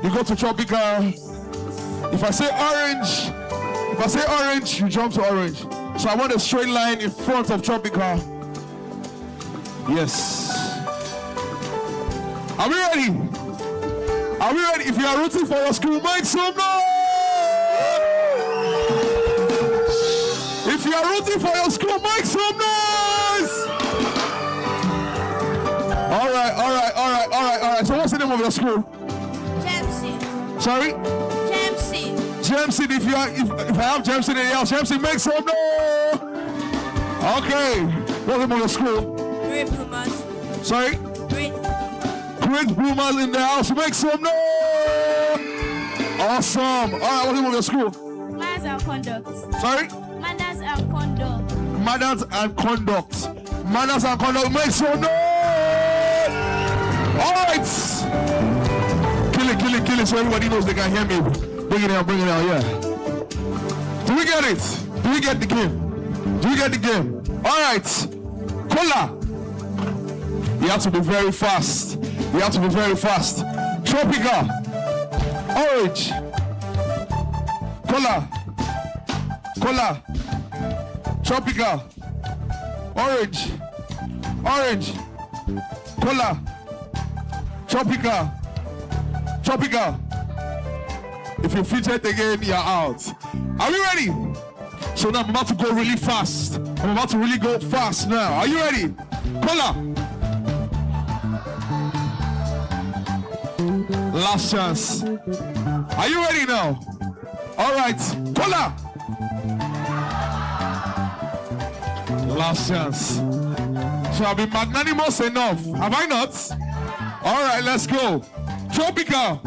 you go to tropical. If I say orange, you jump to orange. So I want a straight line in front of tropical. Yes. Are we ready? Are we ready? If you are rooting for your school, make some noise! If you are rooting for your school, make some noise! All right. So what's the name of your school? Jamson. Sorry? Jamson. Jamson. If I have Jamson in the house, Jamson, make some noise! Okay. What's the name of your school? Great Bloomers. Sorry? Great Bloomers in the house, make some noise! Awesome. All right, what's the name of your school? Manners and Conduct. Sorry? Manners and Conduct. Manners and Conduct. Manners and Conduct, make some noise! All right. Kill it so everybody knows they can hear me. Bring it out, yeah. Do we get it? Do we get the game? All right. Cola. You have to be very fast. Tropical. Orange. Cola. Tropical. Orange. Cola. Tropical. If you fidget again, you're out. Are we ready? So now I'm about to go really fast. I'm about to really go fast now. Are you ready? Cola. Last chance. Are you ready now? All right. Cola. Last chance. So I've been magnanimous enough. Have I not? All right, let's go. Tropical.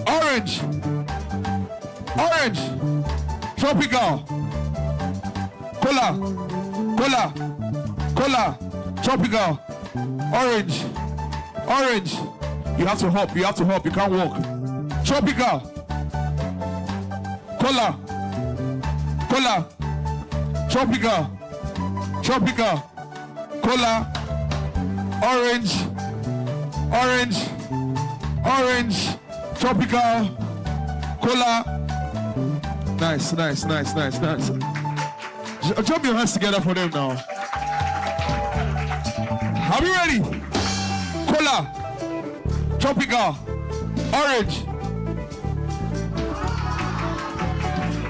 Orange. Tropical. Cola. Tropical. Orange. You have to hop. You can't walk. Tropical. Cola. Tropical. Cola. Orange. Tropical. Cola. Nice. Jump your hands together for them now. Are we ready? Cola. Tropical. Orange.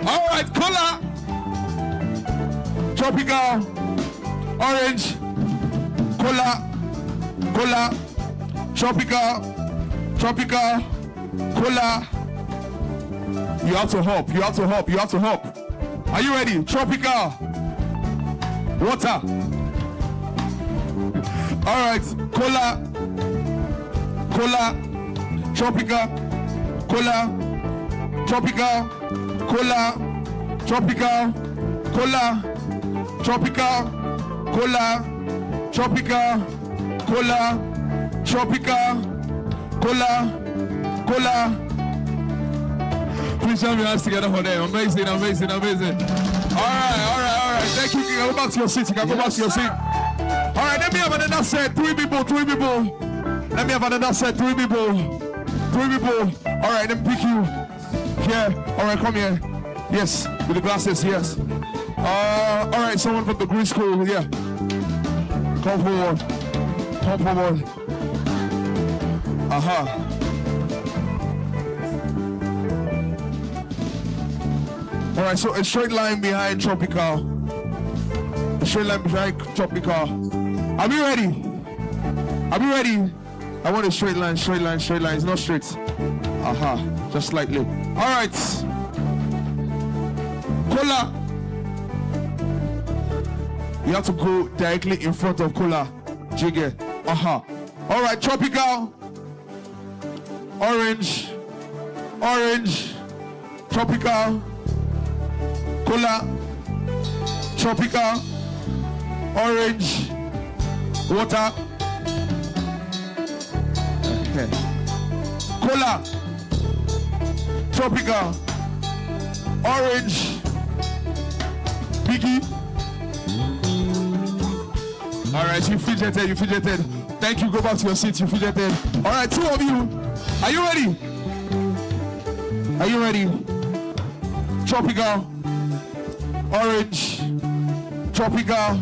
All right, cola. Tropical. Orange. Cola. Tropical. Cola. You have to hop. Are you ready? Tropical. Water. All right. Cola. Tropical. Cola. Tropical. Cola. Tropical. Cola. Tropical. Cola. Tropical. Cola. Tropical. Cola. Please jam your hands together for them. Amazing. All right. Thank you. Go back to your seat. All right, let me have another set. Three people. Let me have another set. Three people. All right, let me pick you. Here. All right, come here. Yes, with the glasses. Yes. All right, someone from the green school. Yeah. Come forward. All right, so a straight line behind tropical. Are we ready? I want a straight line. It's not straight. Just slightly. All right. Cola. You have to go directly in front of cola. Jigger. All right, tropical. Orange. Tropical. Cola. Tropical. Orange. Water. Okay. Cola. Tropical. Orange. Piggy. All right, you fidgeted. Thank you. Go back to your seat. You fidgeted. All right, two of you. Are you ready? Are you ready? Tropical, orange, tropical.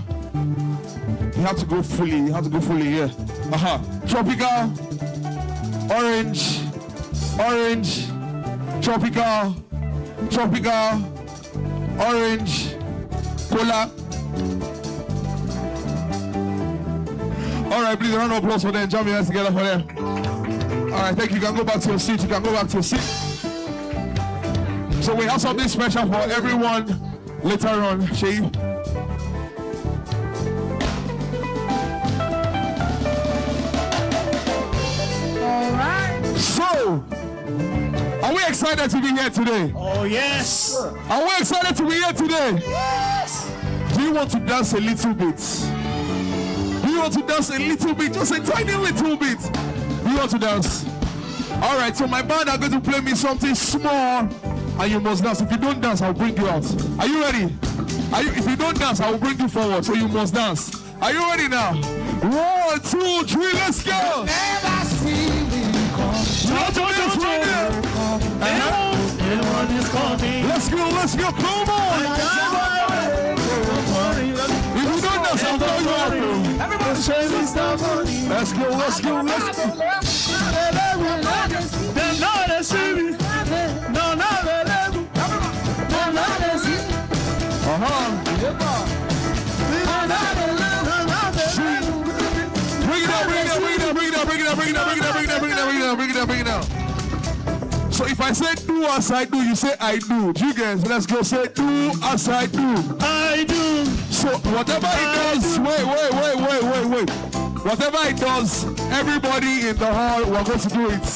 You have to go fully. You have to go fully. Yeah. Tropical, orange, orange, tropical, tropical, orange, cola. All right, please, a round of applause for them. Jam your hands together for them. All right, thank you. You can go back to your seat. You can go back to your seat. So we have something special for everyone later on. Shay. All right. So, are we excited to be here today? Oh, yes. Are we excited to be here today? Yes. Do you want to dance a little bit? Do you want to dance a little bit? Just a tiny little bit. Do you want to dance? All right, so my band are going to play me something small and you must dance. If you don't dance, I'll bring you out. Are you ready? If you don't dance, I will bring you forward, so you must dance. Are you ready now? 1, 2, 3, let's go! Never see me come. Anyone is coming. Let's go, come on! If you don't dance, I'll bring you out. Everybody say me stop. Let's go. They're not a city. No, not a level. They're not a city. Bring it out. So if I say do as I do, you say I do. You guys, let's go say do as I do. I do. So whatever it does, wait. Whatever it does, everybody in the hall, we're going to do it.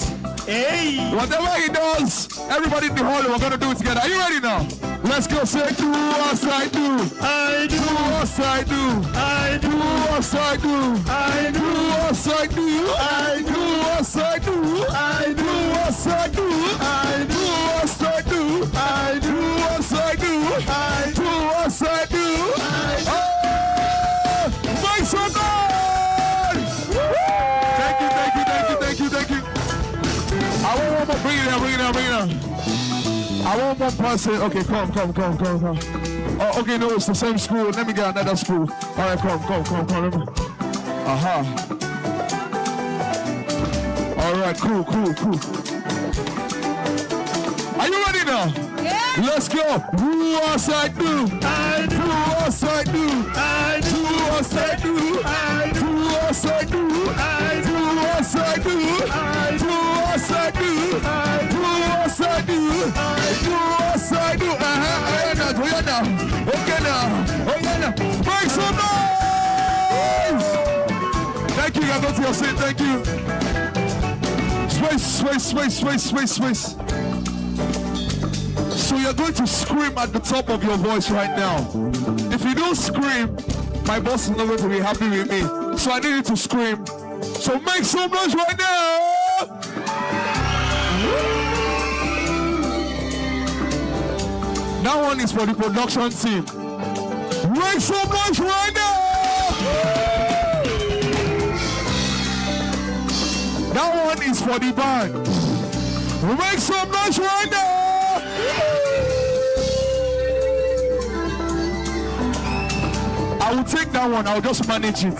Hey. Whatever it does, everybody in the hall, we're going to do it together. Are you ready now? Let's go say do as I do. I do. Do as I do. I do. Do as I do. I do. Do as I do. I do. Do as I do. I do. Do as I do. I do. Do as I do. I do. Do as I do. I do. Do as I do. Oh! Make some noise! Thank you. I want one more. Bring it down. I want one person. Okay, come. Oh, okay, no, it's the same school. Let me get another school. All right, come. Let me. All right, cool. Are you ready now? Yeah. Let's go. Do as I do. I do. Do as I do. I do. Do as I do. I do. Do as I do. I do. Do as I do. I do. Do as I do. Do as I do. Do as I do. Okay now. Make some noise. Thank you. I got to your seat. Thank you. Space. So you're going to scream at the top of your voice right now. If you don't scream, my boss is not going to be happy with me. So I need you to scream. So make some noise right now. That one is for the production team. Make some noise right now. That one is for the band. Make some noise right now. I will take that one. I'll just manage it.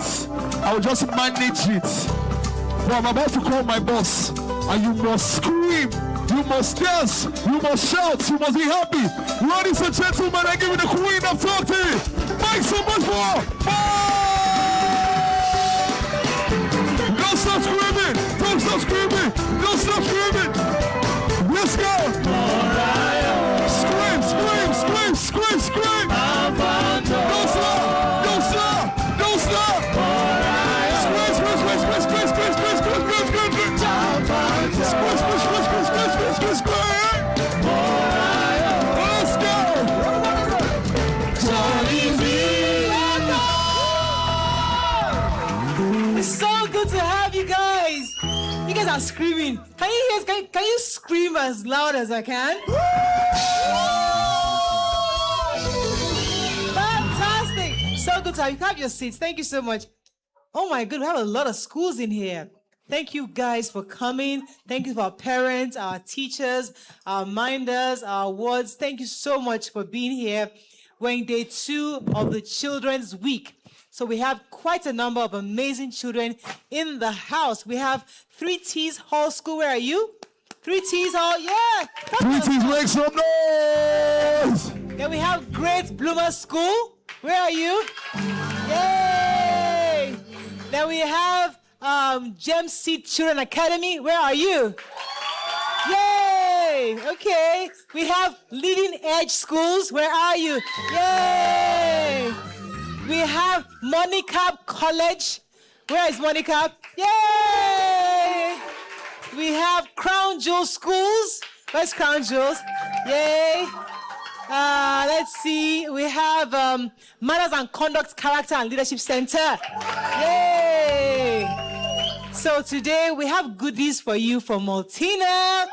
But I'm about to call my boss, and you must scream, you must dance, you must shout, you must be happy. Ladies and gentlemen, I give you the queen of talking. Make so much more. Don't stop screaming. Let's go. Scream. Don't stop. It's so good to have you guys. You guys are screaming. Can you scream as loud as I can? Fantastic. So good to have you. Have your seats. Thank you so much. Oh my God, we have a lot of schools in here. Thank you guys for coming. Thank you for our parents, our teachers, our minders, our wards. Thank you so much for being here. We're in day 2 of the Children's Week. So we have quite a number of amazing children in the house. We have 3T's Hall School. Where are you? 3T's Hall, yeah. 3T's, make some noise. Then we have Great Bloomer School. Where are you? Yay! Then we have Gem Seed Children Academy. Where are you? Yay! Okay. We have Leading Edge Schools. Where are you? Yay! We have Monicap College. Where is Monicap? Yay! We have Crown Jewel Schools. Where's Crown Jewels? Yay! Let's see. We have Manners and Conduct Character and Leadership Center. Yay! So today we have goodies for you from Maltina.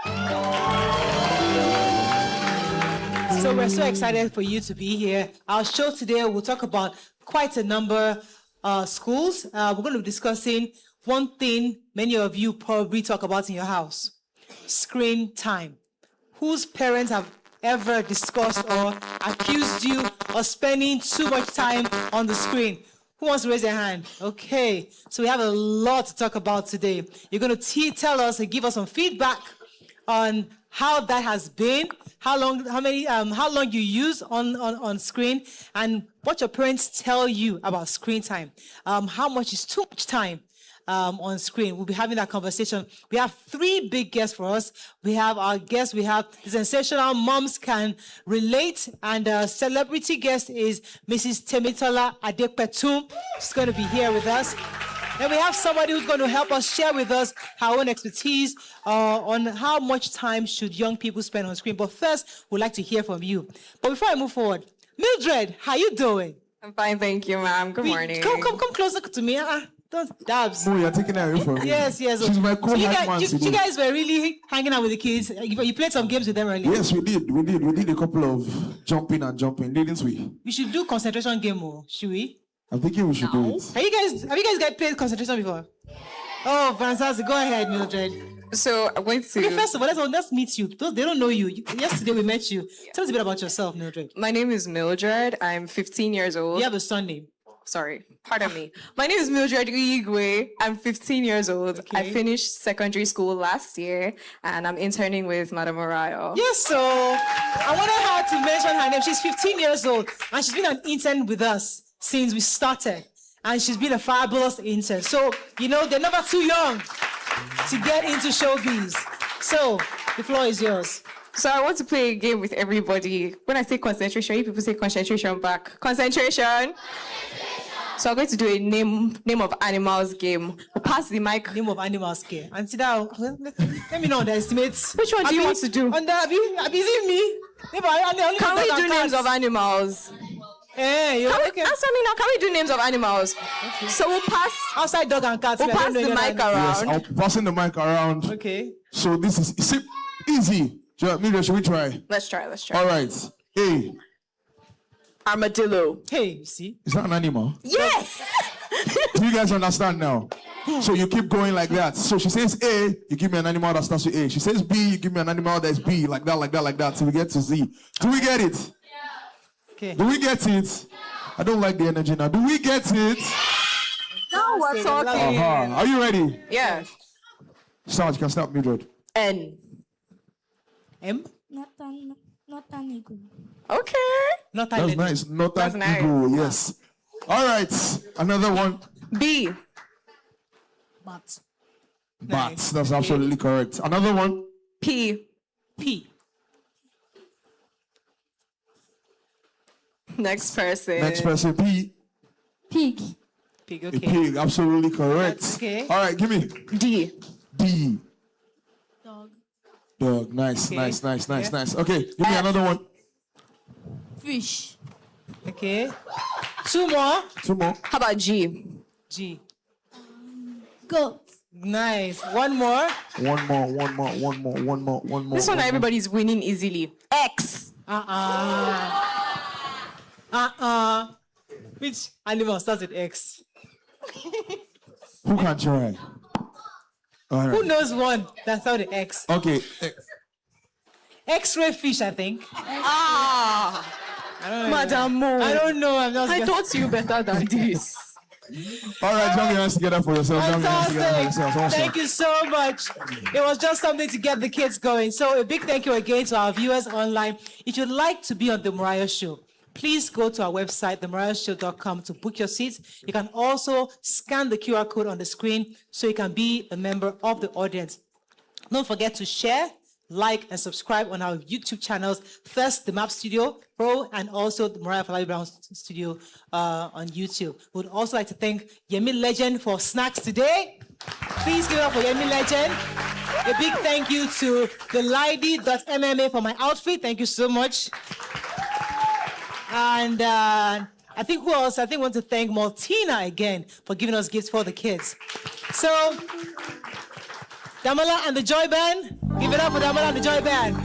So we're so excited for you to be here. Our show today will talk about quite a number of schools. We're going to be discussing one thing many of you probably talk about in your house: screen time. Whose parents have ever discussed or accused you of spending too much time on the screen? Who wants to raise their hand? Okay, so we have a lot to talk about today. You're going to tell us and give us some feedback on how that has been, how long you use on screen, and what your parents tell you about screen time. How much is too much time on screen? We'll be having that conversation. We have 3 big guests for us. We have our guests. We have the sensational Moms Can Relate, and our celebrity guest is Mrs. Temilola Adepetun. She's going to be here with us. Then we have somebody who's going to help us share with us her own expertise on how much time should young people spend on screen. But first, we'd like to hear from you. But before I move forward, Mildred, how you doing? I'm fine, thank you, ma'am. Good morning. Come closer to me. Don't dabs. Oh, you're taking that away from me. Yes. She's my co-hype man you today. guys were really hanging out with the kids. You played some games with them earlier. Yes, we did. We did a couple of jumping, didn't we? We should do concentration game, should we? I'm thinking we should do it. Have you guys played concentration before? Oh, fantastic. Go ahead, Mildred. So I'm going to... Okay, first of all, let's meet you. They don't know you. Yesterday we met you. Tell us a bit about yourself, Mildred. My name is Mildred. I'm 15 years old. You have a son name. Sorry, pardon me. My name is Mildred Uigwe. I'm 15 years old. Okay. I finished secondary school last year, and I'm interning with Madam Morayo. Yes, so I wanted her to mention her name. She's 15 years old, and she's been an intern with us since we started. And she's been a fabulous intern. So, they're never too young to get into showbiz. So, the floor is yours. So I want to play a game with everybody. When I say concentration, you people say concentration back. Concentration. So I'm going to do a name of animals game. We'll pass the mic. Name of animals game. And sit down. Let me know the estimates. Which one do you want to do? Is it me? Can we do names of animals? Okay. Answer me now. Can we do names of animals? Okay. So we'll pass. Outside dog and cats. We'll pass the mic around. Yes, I'm passing the mic around. Okay. So this is easy. Mildred, should we try? Let's try. All right. A. Armadillo. Hey, you see? Is that an animal? Yes! Do you guys understand now? So you keep going like that. So she says A, you give me an animal that starts with A. She says B, you give me an animal that's B, like that, till we get to Z. Do we get it? Yeah. Okay. Do we get it? Yeah. I don't like the energy now. Do we get it? Now we're talking. Are you ready? Yeah. Sarge, you can start, Mildred. N. Not an eagle. Okay. That's nice. Not That's an nice. eagle, yes. All right, another one. B. Bats. Bats, that's absolutely correct. Another one. P. Next person. P. Pig. Pig, A okay. pig, absolutely correct. That's okay. All right, give me. D. D. Dog. Nice, Okay. nice. Okay, give me another one. Fish. Okay. 2 more. 2 more. How about G? G. Goat. Nice. 1 more. One more. This one everybody's winning easily. X. Which animal starts with X? Who can try? All Who right. knows one that's not the X? Okay. X-ray fish, I think. Madam Mo. I don't know. I'm just I guessing. taught you better than this. All right, jump your hands together for yourself. Jump your hands together for Fantastic. yourself. Thank you so much. It was just something to get the kids going. So a big thank you again to our viewers online. If you'd like to be on the Morayo Show, please go to our website, themorayoshow.com, to book your seats. You can also scan the QR code on the screen so you can be a member of the audience. Don't forget to share, like, and subscribe on our YouTube channels. First, the Map Studio Pro, and also the Afolabi-Brown Studio on YouTube. We'd also like to thank Yemi Legend for snacks today. Please give it up for Yemi Legend. A big thank you to the Lady.MMA for my outfit. Thank you so much. And I think who else? I think I want to thank Maltina again for giving us gifts for the kids. So, Damola and the Joy Band. Give it up for Damola and the Joy Band.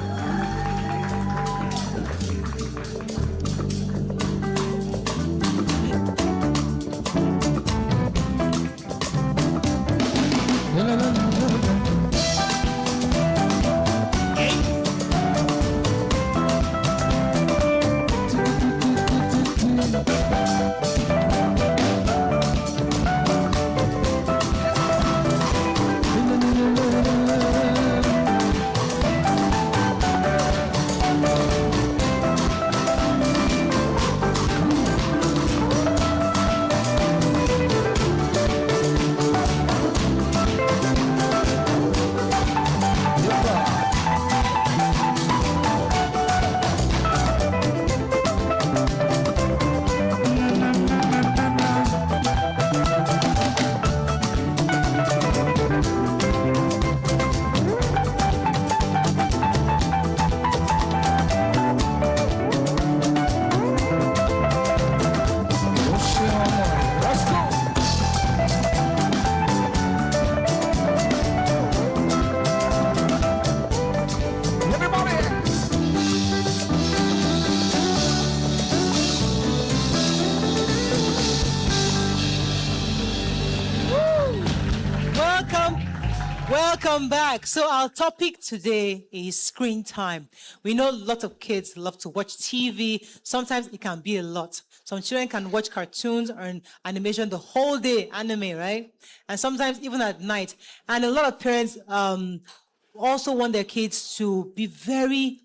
Welcome back. So our topic today is screen time. We know lots of kids love to watch TV. Sometimes it can be a lot. Some children can watch cartoons or animation the whole day, anime, right? And sometimes even at night. And a lot of parents also want their kids to be very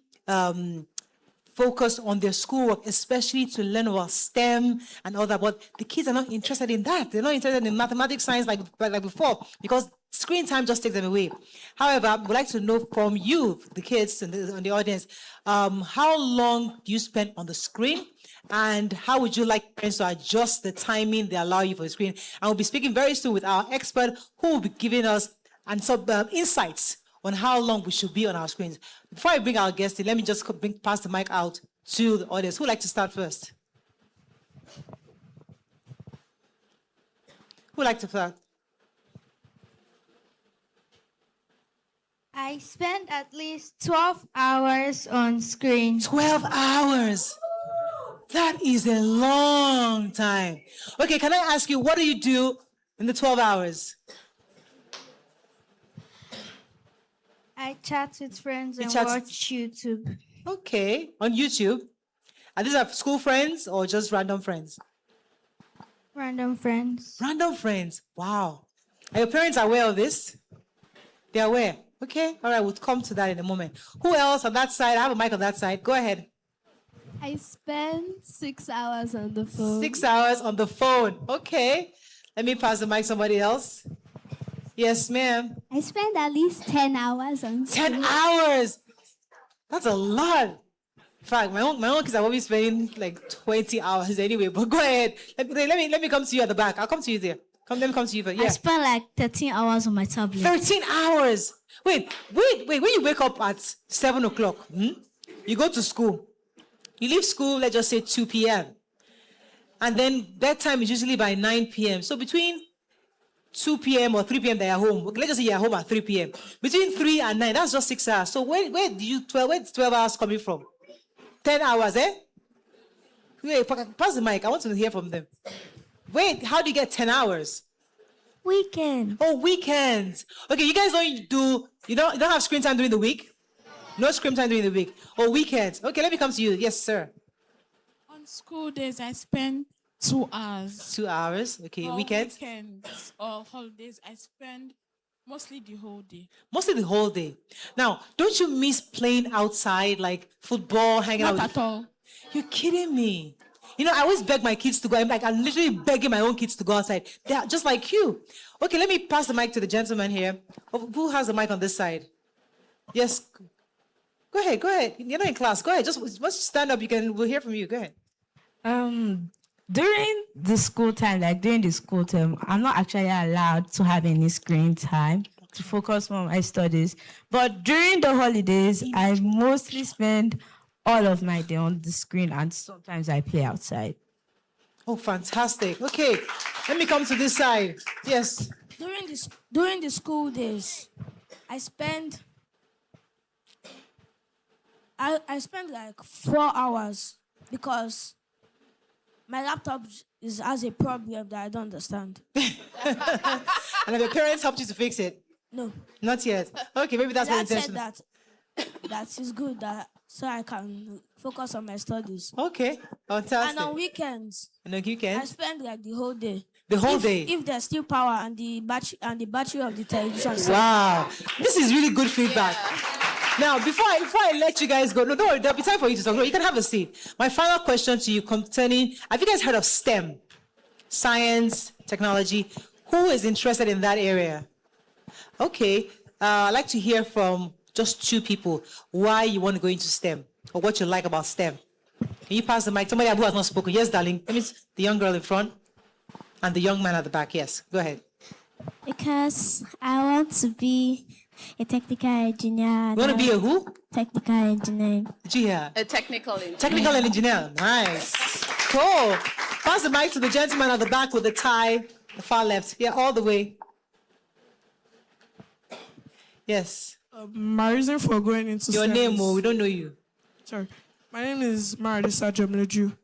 focused on their schoolwork, especially to learn about STEM and all that. But the kids are not interested in that. They're not interested in mathematics, science like before, because screen time just takes them away. However, we'd like to know from you, the kids and the audience, how long do you spend on the screen? And how would you like parents to adjust the timing they allow you for the screen? And we'll be speaking very soon with our expert who will be giving us some insights on how long we should be on our screens. Before I bring our guest in, let me just pass the mic out to the audience. Who would like to start first? Who would like to start? I spend at least 12 hours on screen. 12 hours. That is a long time. Okay, can I ask you, what do you do in the 12 hours? I chat with friends and chat- watch YouTube. Okay, on YouTube. And these are school friends or just random friends? Random friends. Random friends. Wow. Are your parents aware of this? They're aware. Okay, all right, we'll come to that in a moment. Who else on that side? I have a mic on that side. Go ahead. I spend 6 hours on the phone. 6 hours on the phone. Okay. Let me pass the mic to somebody else. Yes, ma'am. I spend at least 10 hours on 10 hours. That's a lot. In fact, my own kids are always spending like 20 hours anyway. But go ahead. Let me come to you at the back. I'll come to you there. Let me come to you first. I Yeah. spend like 13 hours on my tablet. 13 hours. Wait. When you wake up at 7 o'clock, you go to school. You leave school, let's just say 2 p.m. And then bedtime is usually by 9 p.m. So between 2 p.m. or 3 p.m. they are home. Let's just say you're home at 3 p.m. Between 3 and 9, that's just 6 hours. So where's 12 hours coming from? 10 hours, eh? Wait, pass the mic. I want to hear from them. Wait, how do you get 10 hours? Weekend. Oh, weekends. Okay, you guys you don't have screen time during the week? No screen time during the week. Oh, weekends. Okay, let me come to you. Yes, sir. On school days, I spend 2 hours. 2 hours. Okay, On weekends. weekends or holidays, I spend mostly the whole day. Mostly the whole day. Now, don't you miss playing outside, like football, hanging out? Not at all. You're kidding me. You know, I always beg my kids to go. I'm literally begging my own kids to go outside. They're just like you. Okay, let me pass the mic to the gentleman here. Oh, who has the mic on this side? Yes. Go ahead. You're not in class. Go ahead. Just stand up. We'll hear from you. Go ahead. During the school time, like during the school term, I'm not actually allowed to have any screen time to focus on my studies. But during the holidays, I mostly spend all of my day on the screen, and sometimes I play outside. Oh, fantastic. Okay, let me come to this side. Yes. During the school days, I spend like 4 hours because my laptop has a problem that I don't understand. And have your parents helped you to fix it? No. Not yet. Okay, maybe that's what Dad intentional. said that is good so I can focus on my studies. Okay, fantastic. And on weekends, And on I weekends? spend like the whole day. The whole day? If there's still power and the battery of the television. Wow, this is really good feedback. Now, before I let you guys go, no, don't worry, there'll be time for you to talk. No, you can have a seat. My final question to you concerning, have you guys heard of STEM? Science, technology. Who is interested in that area? Okay, I'd like to hear from just 2 people why you want to go into STEM or what you like about STEM. Can you pass the mic? Somebody who has not spoken. Yes, darling. That means the young girl in front and the young man at the back. Yes, go ahead. Because I want to be a technical engineer. You want to be a who? Technical engineer. Did you hear? A technical engineer. Technical engineer. Nice. Cool. Pass the mic to the gentleman at the back with the tie, the far left. Yeah, all the way. Yes. My reason for going into Your STEM name, is- oh, we don't know you. Sorry. My name is Morayo.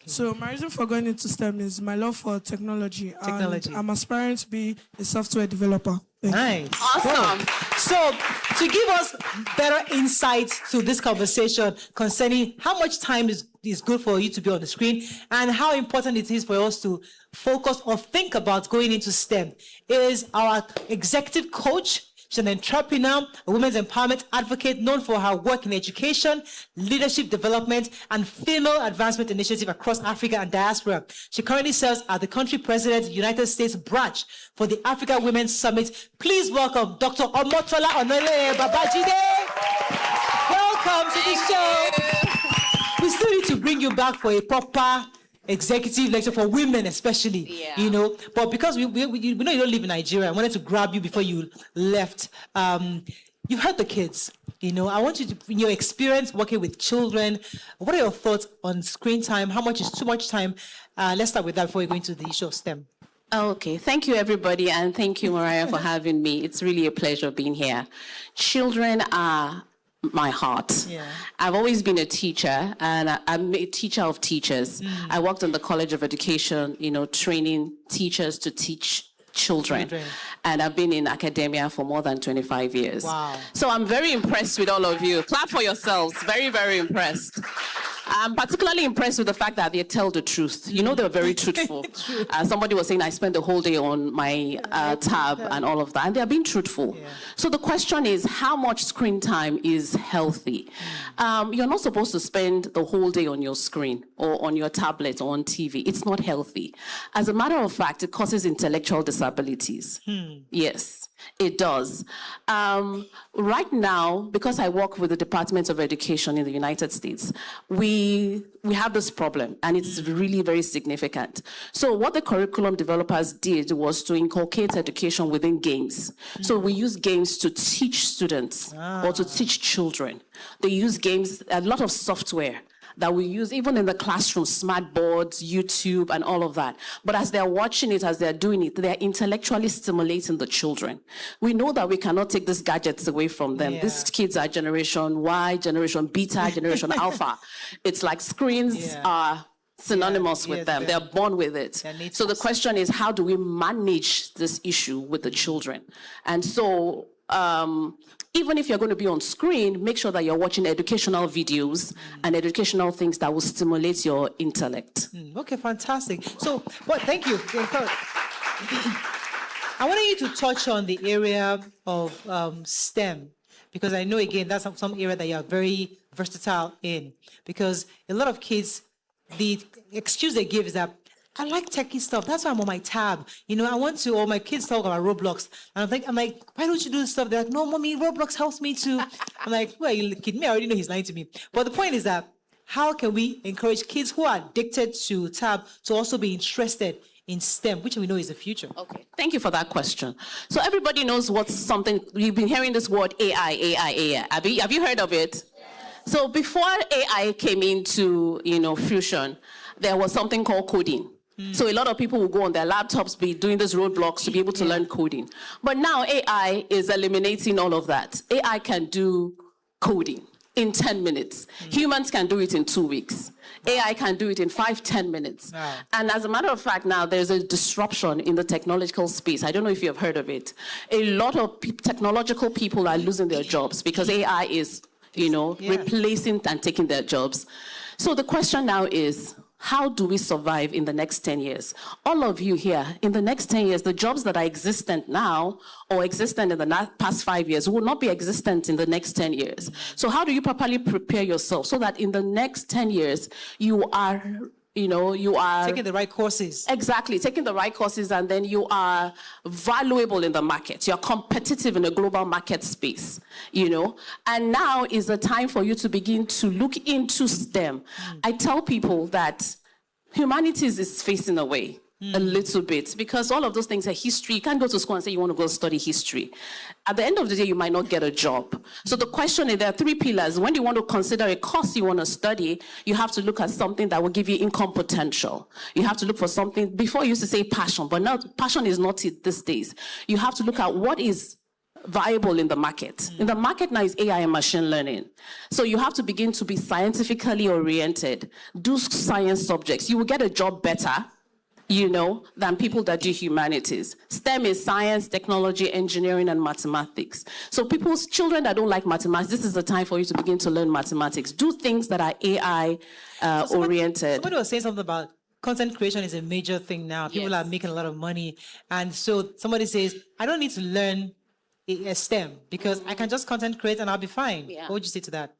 So my reason for going into STEM is my love for technology. Technology. And I'm aspiring to be a software developer. Thank you. Nice. Awesome. Cool. So, to give us better insight to this conversation concerning how much time is good for you to be on the screen and how important it is for us to focus or think about going into STEM, is our executive coach. She's an entrepreneur, a women's empowerment advocate known for her work in education, leadership development, and female advancement initiative across Africa and diaspora. She currently serves as the country president, United States branch for the Africa Women's Summit. Please welcome Dr. Omotola Onole Babajide. Welcome to the show. We still need to bring you back for a proper executive lecture for women, especially, you know. But because we know you don't live in Nigeria, I wanted to grab you before you left. You've heard the kids, you know. I want you to, in your experience working with children, what are your thoughts on screen time? How much is too much time? Let's start with that before we go into the issue of STEM. Okay, thank you everybody, and thank you, Morayo, for having me. It's really a pleasure being here. Children are my heart. Yeah. I've always been a teacher, and I'm a teacher of teachers. I worked in the College of Education, you know, training teachers to teach children. And I've been in academia for more than 25 years. Wow. So I'm very impressed with all of you. Clap for yourselves. Very, very impressed. I'm particularly impressed with the fact that they tell the truth. You know, they're very truthful. Somebody was saying, I spent the whole day on my tab and all of that, and they're being truthful. Yeah. So the question is, how much screen time is healthy? You're not supposed to spend the whole day on your screen or on your tablet or on TV. It's not healthy. As a matter of fact, it causes intellectual disabilities. Yes, it does. Right now, because I work with the Department of Education in the United States, we have this problem, and it's really very significant. So what the curriculum developers did was to inculcate education within games. So we use games to teach students or to teach children. They use games, a lot of software that we use even in the classroom, smart boards, YouTube, and all of that. But as they're watching it, as they're doing it, they're intellectually stimulating the children. We know that we cannot take these gadgets away from them. Yeah. These kids are generation Y, generation beta, generation alpha. It's like screens are synonymous with yes, them. They're born with it. They're So the question is, how do we manage this issue with the children? And so even if you're going to be on screen, make sure that you're watching educational videos and educational things that will stimulate your intellect. Okay, fantastic. So, well, thank you. I wanted you to touch on the area of STEM, because I know, again, that's some area that you're very versatile in. Because a lot of kids, the excuse they give is that, I like techie stuff. That's why I'm on my tab. I want to, or my kids talk about Roblox. And I'm like, why don't you do this stuff? They're like, no, mommy, Roblox helps me too. I'm like, well, you kidding me? I already know he's lying to me. But the point is that, how can we encourage kids who are addicted to tab to also be interested in STEM, which we know is the future? Okay, thank you for that question. So everybody knows what's something, you've been hearing this word AI. Have you heard of it? So before AI came into, fusion, there was something called coding. So a lot of people will go on their laptops, be doing these roadblocks to be able to learn coding. But now AI is eliminating all of that. AI can do coding in 10 minutes. Humans can do it in 2 weeks. AI can do it in 5-10 minutes. Wow. And as a matter of fact, now there's a disruption in the technological space. I don't know if you have heard of it. A lot of technological people are losing their jobs because AI is, replacing and taking their jobs. So the question now is, how do we survive in the next 10 years? All of you here, in the next 10 years, the jobs that are existent now or existent in the past 5 years will not be existent in the next 10 years. So how do you properly prepare yourself so that in the next 10 years, you are taking the right courses. Exactly, taking the right courses, and then you are valuable in the market. You're competitive in a global market space, And now is the time for you to begin to look into STEM. I tell people that humanities is facing away a little bit because all of those things are history. You can't go to school and say you want to go study history. At the end of the day, you might not get a job. So the question is, there are 3 pillars. When you want to consider a course you want to study, you have to look at something that will give you income potential. You have to look for something, before you used to say passion, but now passion is not it these days. You have to look at what is viable in the market. In the market now is AI and machine learning. So you have to begin to be scientifically oriented, do science subjects. You will get a job better, than people that do humanities. STEM is science, technology, engineering, and mathematics. So children that don't like mathematics, this is the time for you to begin to learn mathematics. Do things that are AI oriented. Somebody was saying something about content creation is a major thing now. People are making a lot of money. And so somebody says, I don't need to learn a STEM because I can just content create and I'll be fine. Yeah. What would you say to that?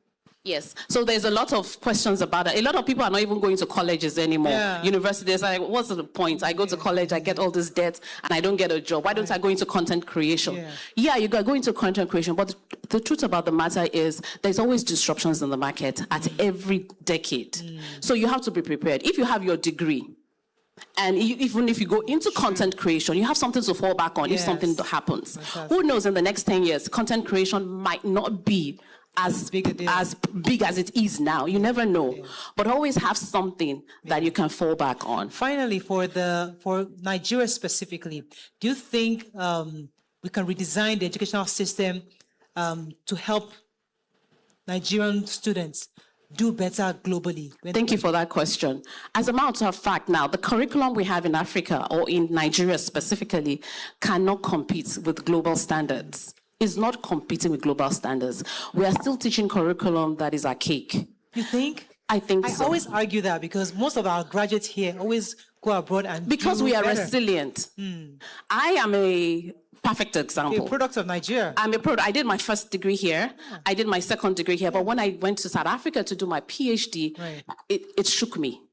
Yes. So there's a lot of questions about it. A lot of people are not even going to colleges anymore. Yeah. Universities are like, what's the point? I go to college, I get all this debt, and I don't get a job. Why don't I go into content creation? Yeah, you go into content creation, but the truth about the matter is there's always disruptions in the market at every decade. So you have to be prepared. If you have your degree, and even if you go into content creation, you have something to fall back on if something happens. Fantastic. Who knows, in the next 10 years, content creation might not be as big as it is now. You never know. But always have something that you can fall back on. Finally, for Nigeria specifically, do you think we can redesign the educational system to help Nigerian students do better globally? Thank you for that question. As a matter of fact, now, the curriculum we have in Africa, or in Nigeria specifically, cannot compete with global standards. Is not competing with global standards. We are still teaching curriculum that is archaic. You think? I think so. I always argue that because most of our graduates here always go abroad and because we are better. Resilient. I am a perfect example. You're a product of Nigeria. I'm a product. I did my first degree here. I did my second degree here. But when I went to South Africa to do my PhD, it shook me.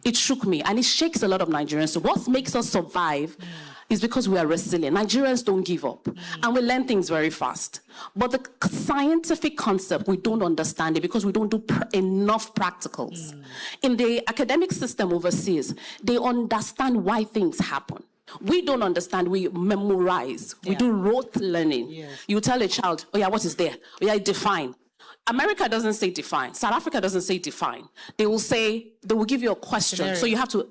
It shook me. And it shakes a lot of Nigerians. So what makes us survive is because we are resilient. Nigerians don't give up. And we learn things very fast. But the scientific concept, we don't understand it because we don't do enough practicals. In the academic system overseas, they understand why things happen. We don't understand. We memorize. We do rote learning. You tell a child, oh yeah, what is there? Oh yeah, define. America doesn't say define. South Africa doesn't say define. They will give you a question. So you have to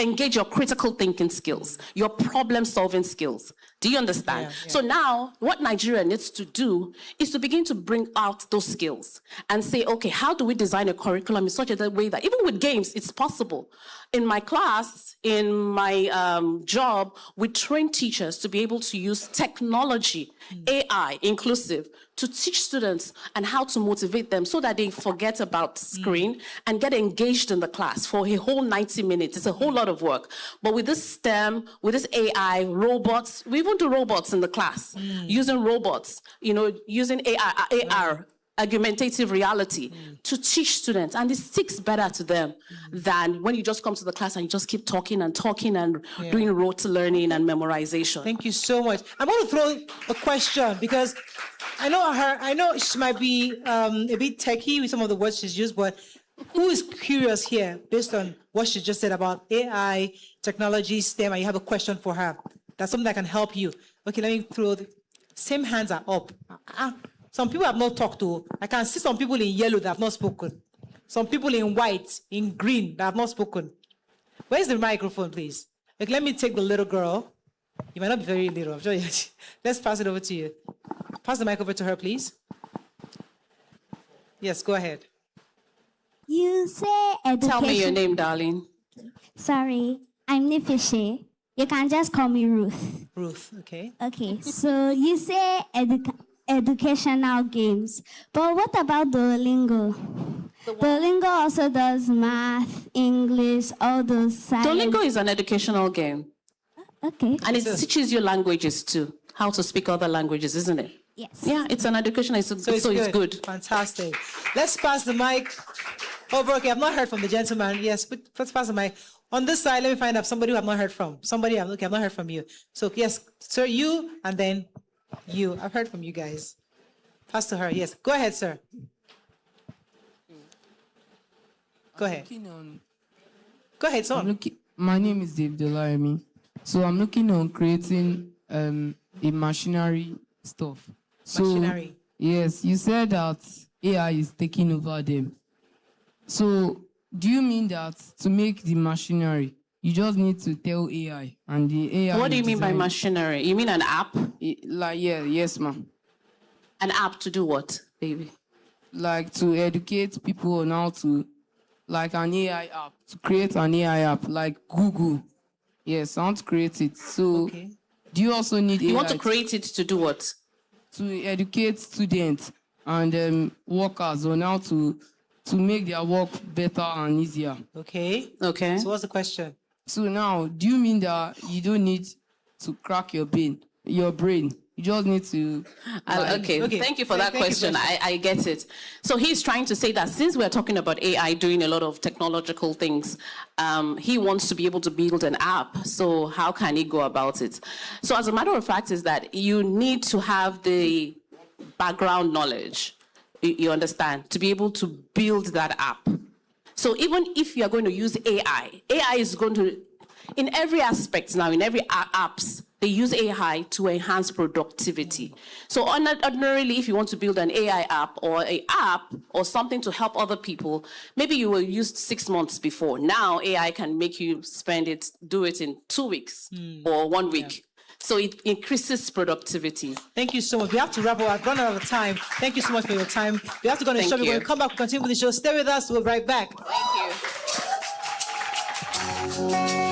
engage your critical thinking skills, your problem-solving skills. Do you understand? Yeah. So now, what Nigeria needs to do is to begin to bring out those skills and say, okay, how do we design a curriculum in such a way that even with games, it's possible? In my class, in my job, we train teachers to be able to use technology, AI inclusive, to teach students and how to motivate them so that they forget about screen and get engaged in the class for a whole 90 minutes. It's a whole lot of work. But with this STEM, with this AI, robots, we even do robots in the class, using robots, using AI, AR, augmentative reality, to teach students. And it sticks better to them than when you just come to the class and you just keep talking and doing rote learning and memorization. Thank you so much. I'm going to throw a question because I know she might be a bit techie with some of the words she's used, but who is curious here based on what she just said about AI, technology, STEM, and you have a question for her? That's something that can help you. Okay, let me throw same hands are up. Some people have not talked to. I can see some people in yellow that have not spoken. Some people in white, in green that have not spoken. Where's the microphone, please? Like, let me take the little girl. You might not be very little. I'm sure. Let's pass it over to you. Pass the mic over to her, please. Yes, go ahead. You say education. Tell me your name, darling. Sorry, I'm Nifishe. You can just call me Ruth. Ruth, okay. Okay, so you say educational games, but what about Duolingo? Duolingo also does math, English, all those science. Duolingo is an educational game. Okay. And it teaches you languages too, how to speak other languages, isn't it? Yes. Yeah, it's an educational, so it's good. Fantastic. Let's pass the mic over. Okay, I've not heard from the gentleman. Yes, but let's pass the mic. On this side, let me find out somebody who I've not heard from. Somebody, okay, I've not heard from you. So yes, sir, you, and then you. I've heard from you guys. Pass to her. Yes, go ahead, sir. Go ahead. Go ahead, son. My name is Dave Delaremi. So I'm looking on creating a machinery stuff. Machinery. Yes, you said that AI is taking over them. So do you mean that to make the machinery, you just need to tell AI and the AI? What do you mean by machinery? You mean an app? Yes, ma'am. An app to do what, baby? Like to educate people on how to, like an AI app, to create an AI app, like Google. Yes, I want to create it. So do you also need AI? You want to create it to do what? To educate students and workers on how to make their work better and easier. Okay. Okay. So what's the question? So now, do you mean that you don't need to crack your brain? You just need to... Okay, thank you for that question. I get it. So he's trying to say that since we're talking about AI doing a lot of technological things, he wants to be able to build an app. So how can he go about it? So as a matter of fact is that you need to have the background knowledge, you understand, to be able to build that app. So even if you're going to use AI is going to, in every aspect now, in every apps, they use AI to enhance productivity. So ordinarily, if you want to build an AI app or something to help other people, maybe you were used 6 months before. Now AI can make you do it in 2 weeks or 1 week. Yeah. So it increases productivity. Thank you so much. We have to wrap up. I've run out of time. Thank you so much for your time. We have to go on the show. We're going to come back, continue with the show. Stay with us. We'll be right back. Thank you.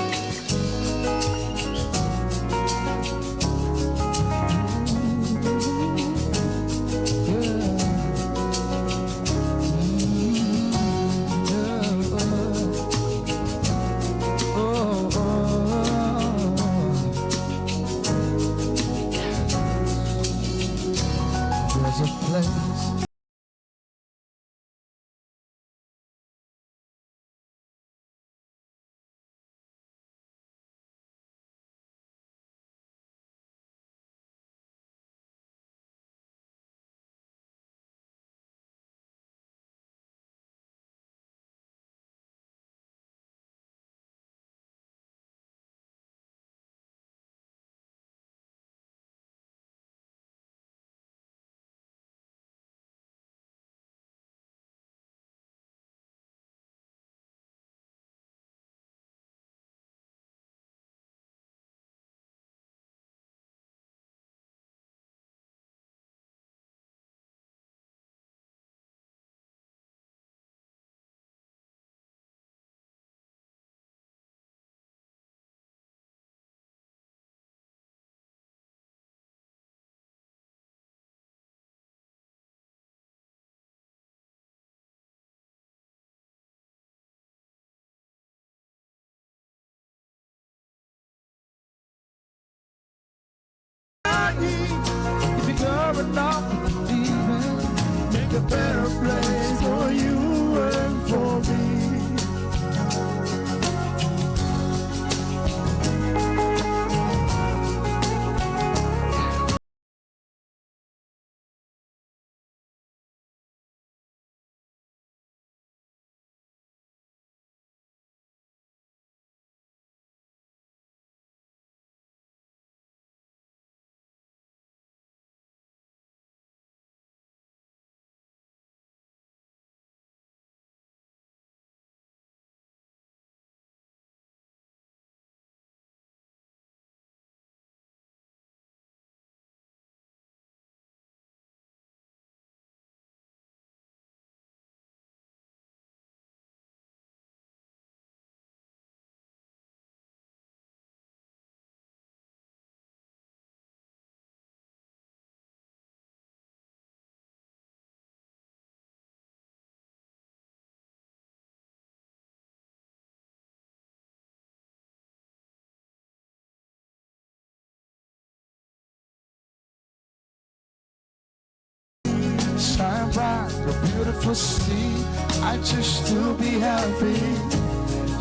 shine bright, the beautiful sea. I choose to be happy.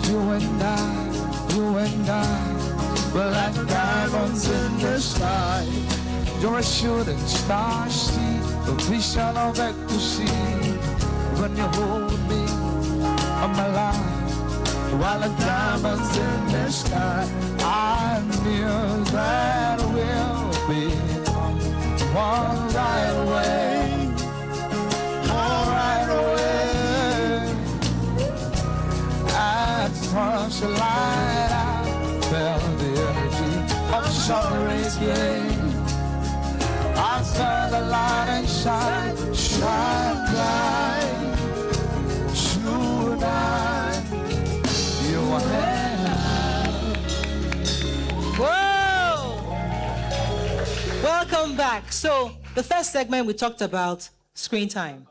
You and I, we're like diamonds in the sky. You're a shooting star, see the vision of ecstasy. When you hold me, I'm alive, while the diamonds in the sky. I knew that we'll be one right away, one right away. At first light, I felt the energy of sun radiating. I saw the light and shine bright. Tonight, you are Whoa! Welcome back. So, the first segment we talked about screen time.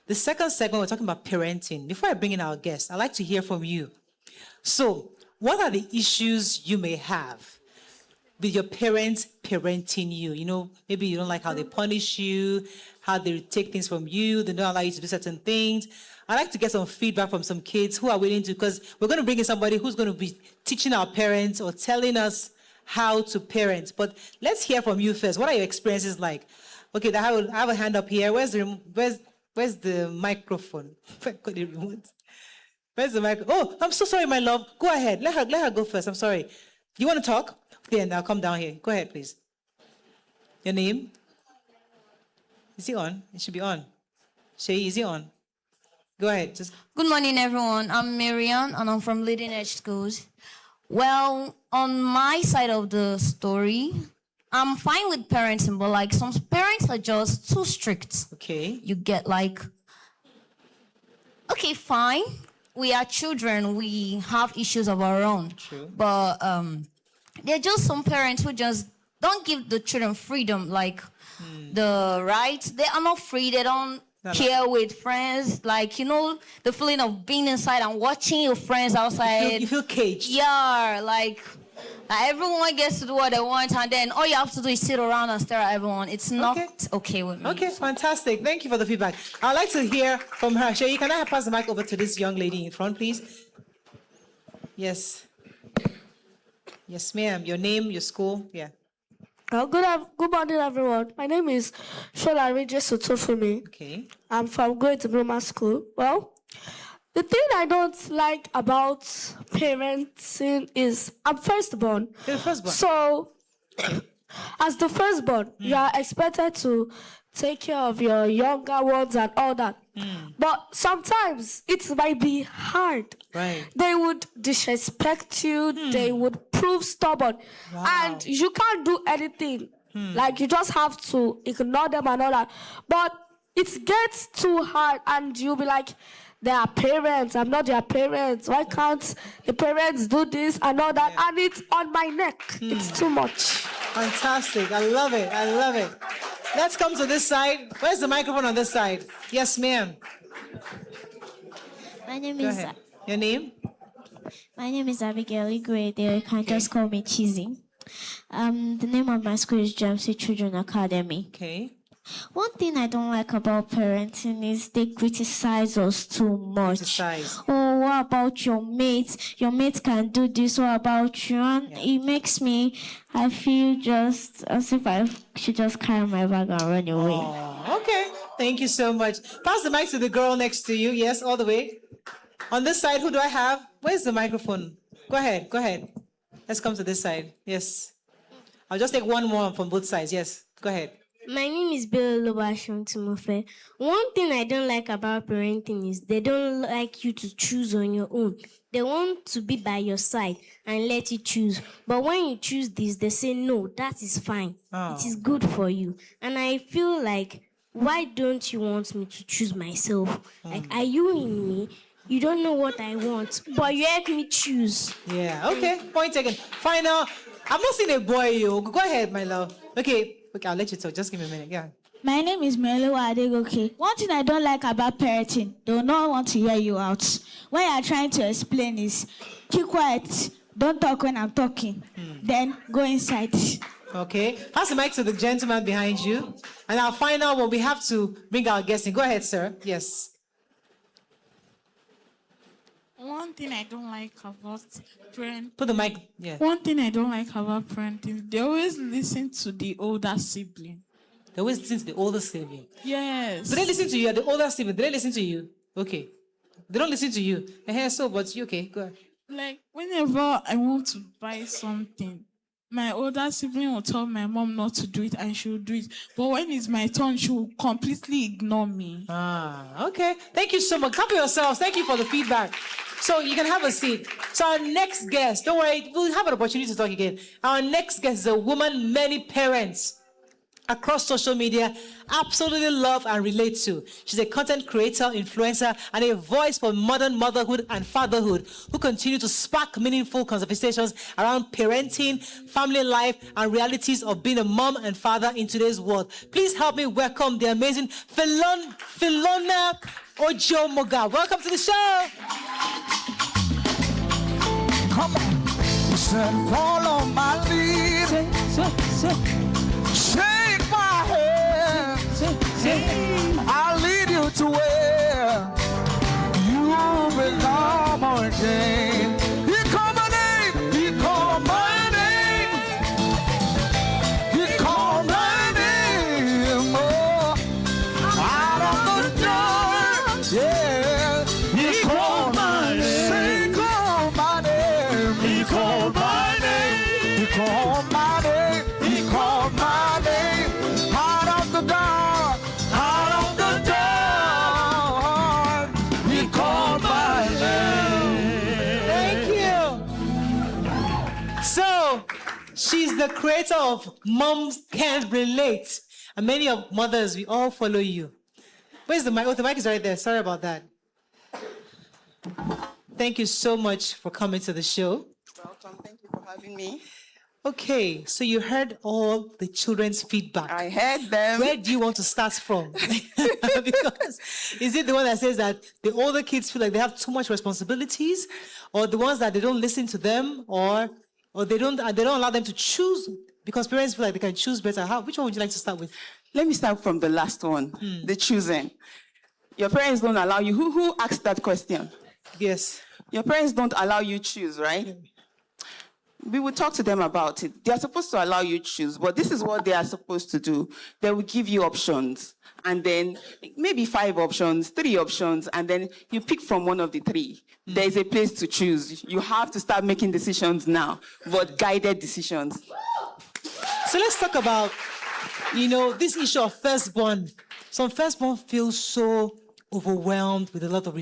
The second segment we're talking about parenting. Before I bring in our guests, I'd like to hear from you. So, what are the issues you may have with your parents parenting you? You know, maybe you don't like how they punish you, how they take things from you, they don't allow you to do certain things. I'd like to get some feedback from some kids who are willing to, because we're going to bring in somebody who's going to be teaching our parents or telling us how to parent. But let's hear from you first. What are your experiences like? Okay, I have a hand up here. Where's the microphone? Where's the mic? Oh, I'm so sorry, my love. Go ahead. Let her go first. I'm sorry. You want to talk? Then I'll come down here. Go ahead, please. Your name? Is he on? It should be on. Shay, is he on? Go ahead. Good morning, everyone. I'm Marian, and I'm from Leading Edge Schools. Well, on my side of the story, I'm fine with parenting, but like some parents are just too strict. Okay. You get like, okay, fine. We are children. We have issues of our own. True. But there are just some parents who just don't give the children freedom, like the right. They are not free. They don't care with friends. Like, you know, the feeling of being inside and watching your friends outside. You feel caged. Yeah, like everyone gets to do what they want, and then all you have to do is sit around and stare at everyone. It's not okay with me. Okay, fantastic. Thank you for the feedback. I'd like to hear from her. Shay, can I pass the mic over to this young lady in front, please? Yes. Yes, ma'am. Your name, your school, yeah. Good morning, everyone. My name is Shola Regis Sotofumi. Okay. I'm from Great Grammar School. Well, the thing I don't like about parenting is I'm firstborn. You're the firstborn. So, as the firstborn, you are expected to take care of your younger ones and all that. But sometimes it might be hard. Right. They would disrespect you. They would prove stubborn. Wow. And you can't do anything. Like, you just have to ignore them and all that. But it gets too hard and you'll be like, they are parents. I'm not their parents. Why can't the parents do this and all that? Yeah. And it's on my neck. It's too much. Fantastic. I love it. I love it. Let's come to this side. Where's the microphone on this side? Yes, ma'am. My name Go is... ahead. Your name? My name is Abigail Igwe. They can just call me Cheesy. The name of my school is Jamsi Children Academy. Okay. One thing I don't like about parenting is they criticize us too much. Criticize. Oh, what about your mates? Your mates can do this. What about you? And it makes me, I feel just as if I should just carry my bag and run away. Oh, okay. Thank you so much. Pass the mic to the girl next to you. Yes, all the way. On this side, who do I have? Where's the microphone? Go ahead. Go ahead. Let's come to this side. Yes. I'll just take one more from both sides. Yes. Go ahead. My name is Temilola. One thing I don't like about parenting is they don't like you to choose on your own. They want to be by your side and let you choose. But when you choose this, they say, no, that is fine. Oh. It is good for you. And I feel like, why don't you want me to choose myself? Like, are you in me? You don't know what I want, but you help me choose. Yeah, okay. Point taken. Final. I'm not seeing a boy, yo. Go ahead, my love. Okay, I'll let you talk. Just give me a minute. Yeah. My name is Melowa Adegoke. One thing I don't like about parenting, they will not want to hear you out. When you are trying to explain is, keep quiet, don't talk when I'm talking. Then go inside. Okay. Pass the mic to the gentleman behind you. And our final one, we have to bring our guest in. Go ahead, sir. Yes. One thing I don't like about parenting. Put the mic. Yeah. One thing I don't like about parenting, they always listen to the older sibling. They always listen to the older sibling. Yes. Do they listen to you? The older sibling, do they listen to you? Okay. They don't listen to you. So, but you okay? Go ahead. Like, whenever I want to buy something, my older sibling will tell my mom not to do it and she'll do it. But when it's my turn, she will completely ignore me. Okay. Thank you so much. Clap for yourselves. Thank you for the feedback. So you can have a seat. So our next guest, don't worry, we'll have an opportunity to talk again. Our next guest is a woman many parents across social media absolutely love and relate to. She's a content creator, influencer, and a voice for modern motherhood and fatherhood who continue to spark meaningful conversations around parenting, family life, and realities of being a mom and father in today's world. Please help me welcome the amazing Philona Ojo-Moga. Welcome to the show. Come on. You said follow my lead. Shake my hand. I'll lead you to where you belong ordained. He called my name. He called my name. He called my name. Oh, out of the dark. Yeah. He called my name. He called my name. He called my name. He called my name. He called my name. Out of the dark. Out of the dark. He called my name. Thank you. So, she's the creator of Moms Can't Relate. And many of mothers, we all follow you. Where's the mic? Oh, the mic is right there. Sorry about that. Thank you so much for coming to the show. Welcome. Thank you for having me. Okay, so you heard all the children's feedback. I heard them. Where do you want to start from? Because is it the one that says that the older kids feel like they have too much responsibilities, or the ones that they don't listen to them, or they don't allow them to choose because parents feel like they can choose better? Which one would you like to start with? Let me start from the last one, the choosing. Your parents don't allow you. Who asked that question? Yes. Your parents don't allow you choose, right? We will talk to them about it. They are supposed to allow you choose, but this is what they are supposed to do. They will give you options, and then maybe 5 options, 3 options, and then you pick from one of the 3. There is a place to choose. You have to start making decisions now, but guided decisions. So let's talk about, this issue of firstborn. Some firstborn feel so overwhelmed with a lot of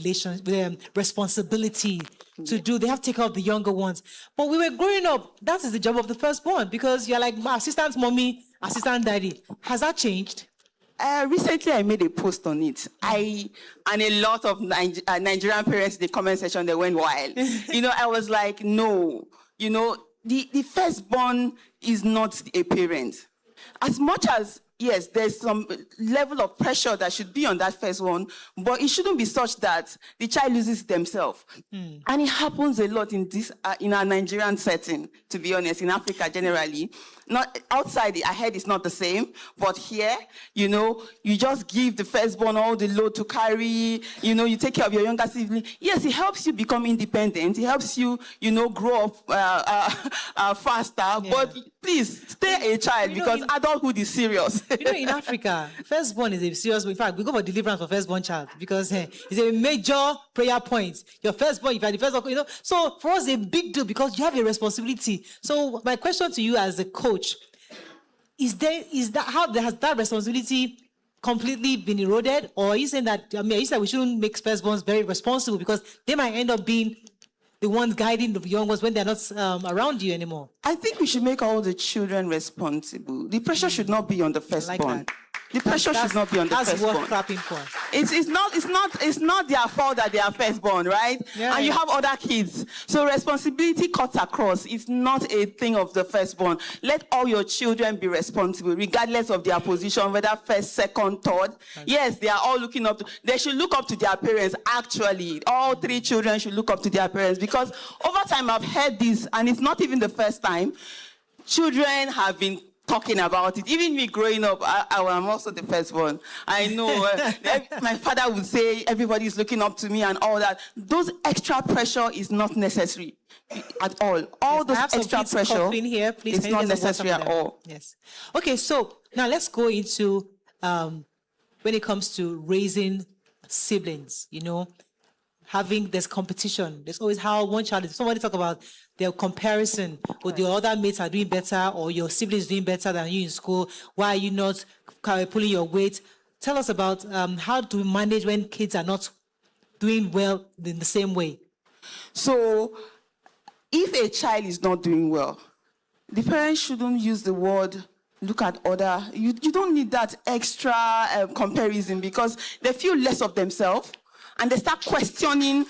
responsibility to do. They have to take care of the younger ones. But we were growing up, that is the job of the firstborn, because you're like assistant mommy, assistant daddy. Has that changed? Recently, I made a post on it. And a lot of Nigerian parents in the comment section, they went wild. I was like, no. The firstborn is not a parent. As much as, yes, there's some level of pressure that should be on that first one, but it shouldn't be such that the child loses themselves. And it happens a lot in our Nigerian setting, to be honest, in Africa generally. Not outside, I heard it's not the same, but here, you just give the firstborn all the load to carry, you take care of your younger sibling. Yes, it helps you become independent. It helps you, grow up faster, but please stay a child because adulthood is serious. In Africa, firstborn is a serious. In fact, we go for deliverance for firstborn child because it's a major prayer point. Your firstborn, if you are the firstborn, So for us, it's a big deal because you have a responsibility. So my question to you as a coach, has that responsibility completely been eroded, or are you saying that you said we shouldn't make firstborns very responsible because they might end up being the ones guiding the young ones when they're not around you anymore? I think we should make all the children responsible. The pressure should not be on the firstborn. The pressure should not be on the firstborn. That's worth clapping for. It's not their fault that they are firstborn, right? Yeah. And you have other kids. So responsibility cuts across. It's not a thing of the firstborn. Let all your children be responsible, regardless of their position, whether first, second, third. Yes, they are all looking up to, they should look up to their parents, actually. All 3 children should look up to their parents because over time I've heard this, and it's not even the first time. Children have been talking about it. Even me growing up, I am also the first one. I know my father would say everybody is looking up to me and all that. Those extra pressure is not necessary at all. All those extra pressure here, please. It's not necessary at all. Yes. Okay, so now let's go into when it comes to raising siblings, having this competition. There's always how one child is. Somebody talk about their comparison with your other mates are doing better or your siblings doing better than you in school. Why are you not pulling your weight? Tell us about how do we manage when kids are not doing well in the same way? So if a child is not doing well, the parents shouldn't use the word look at other. You don't need that extra comparison because they feel less of themselves. And they start questioning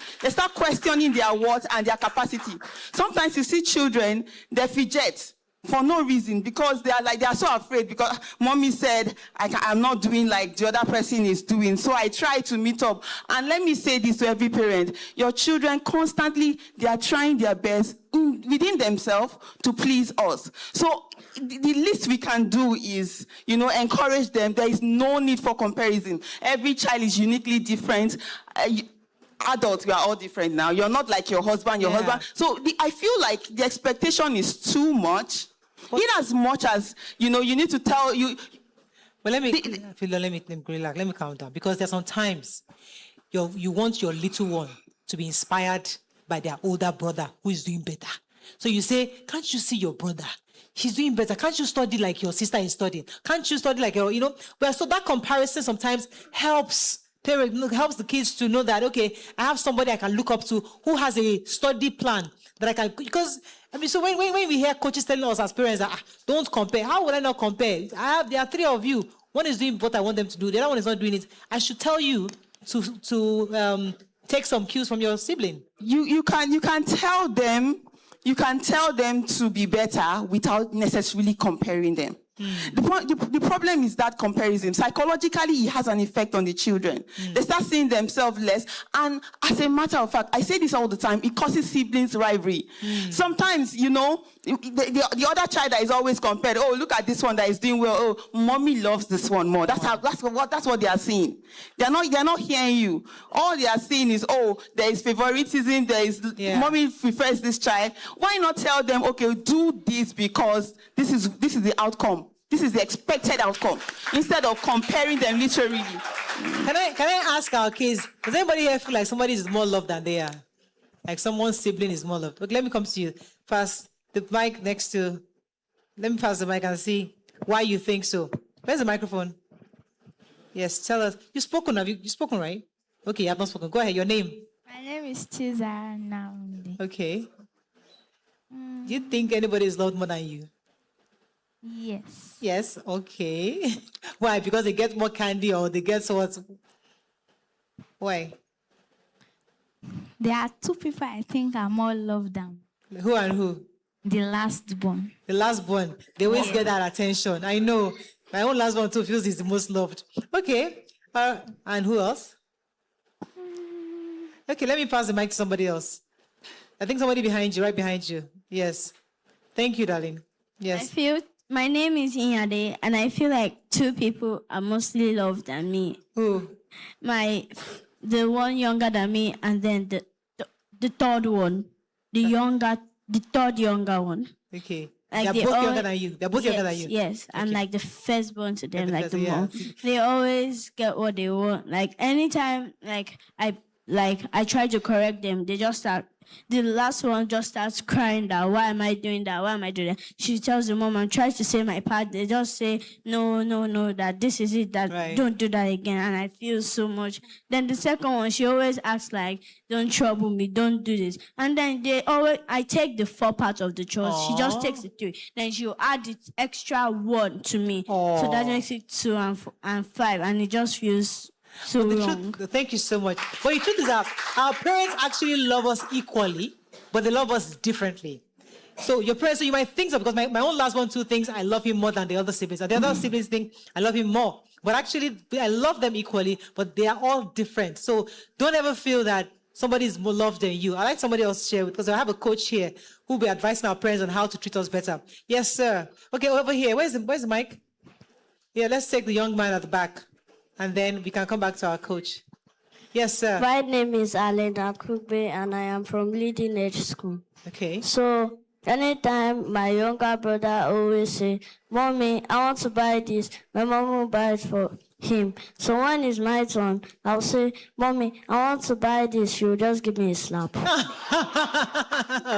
their worth and their capacity. Sometimes you see children, they fidget for no reason because they are so afraid because mommy said I'm not doing like the other person is doing. So I try to meet up. And let me say this to every parent: your children constantly, they are trying their best within themselves to please us. So the least we can do is, encourage them. There is no need for comparison. Every child is uniquely different. Adults, we are all different now. You're not like your husband. So I feel like the expectation is too much. In as much as, you need to tell you. Well, let me calm down. Because there's sometimes you want your little one to be inspired by their older brother who is doing better. So you say, can't you see your brother? He's doing better. Can't you study like your sister is studying? Can't you study like well, so that comparison sometimes helps the kids to know that, okay, I have somebody I can look up to who has a study plan that I can, because, so when we hear coaches telling us as parents that, don't compare, how would I not compare? There are three of you. One is doing what I want them to do. The other one is not doing it. I should tell you to take some cues from your sibling. You can tell them to be better without necessarily comparing them. The problem is that comparison. Psychologically, it has an effect on the children. They start seeing themselves less. And as a matter of fact, I say this all the time, it causes siblings rivalry. Sometimes, the other child that is always compared, oh, look at this one that is doing well. Oh, mommy loves this one more. That's what they are seeing. They're not hearing you. All they are seeing is, oh, there is favoritism, mommy prefers this child. Why not tell them, okay, do this because this is the outcome. This is the expected outcome, instead of comparing them literally. Can I ask our kids, does anybody here feel like somebody is more loved than they are? Like someone's sibling is more loved? Okay, let me come to you. First, the mic next to, let me pass the mic and see why you think so. Where's the microphone? Yes, tell us. You've spoken, right? Okay, you have not spoken. Go ahead, your name. My name is Chizara Namdi. Okay. Do you think anybody is loved more than you? Yes. Yes, okay. Why? Because they get more candy or they get so what? Why? There are two people I think are more loved than. Who and who? The last born. The last born. They always get that attention. I know. My own last one too feels he's the most loved. Okay. And who else? Okay, let me pass the mic to somebody else. I think somebody behind you, right behind you. Yes. Thank you, darling. Yes. My name is Inyade, and I feel like two people are mostly loved than me. Who? The one younger than me, and then the third one, the third younger one. Okay. Like they're both younger than you. They're both younger than you. Yes, okay. I'm like the firstborn to them, like the mom. They always get what they want. Like anytime, I try to correct them, they just start. The last one just starts crying that, why am I doing that? Why am I doing that? She tells the mom and tries to say my part. They just say, no, that this is it, that don't do that again. And I feel so much. Then the second one, she always acts like, don't trouble me, don't do this. And then I take the 4 parts of the chores. She just takes the 3. Then she'll add the extra 1 to me. So that makes it 2 and 5. And it just feels so wrong. Thank you so much. But the truth is that our parents actually love us equally, but they love us differently. So your parents, so you might think so, because my own last one too thinks I love him more than the other siblings. And the other siblings think I love him more. But actually, I love them equally, but they are all different. So don't ever feel that somebody is more loved than you. I like somebody else to share because I have a coach here who will be advising our parents on how to treat us better. Yes, sir. Okay, over here. Where's the mic? Yeah, let's take the young man at the back, and then we can come back to our coach. Yes, sir. My name is Alena Kugbe, and I am from Leading Edge School. Okay. So anytime my younger brother always say, "Mommy, I want to buy this," my mom will buy it for him. So when it's my turn, I'll say, "Mommy, I want to buy this." She will just give me a slap.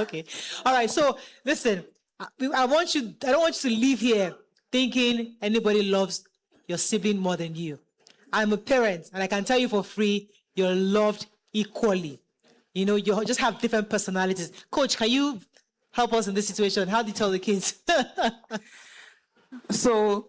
Okay. All right. So listen, I don't want you to leave here thinking anybody loves your sibling more than you. I'm a parent, and I can tell you for free, you're loved equally. You know, you just have different personalities. Coach, can you help us in this situation? How do you tell the kids? So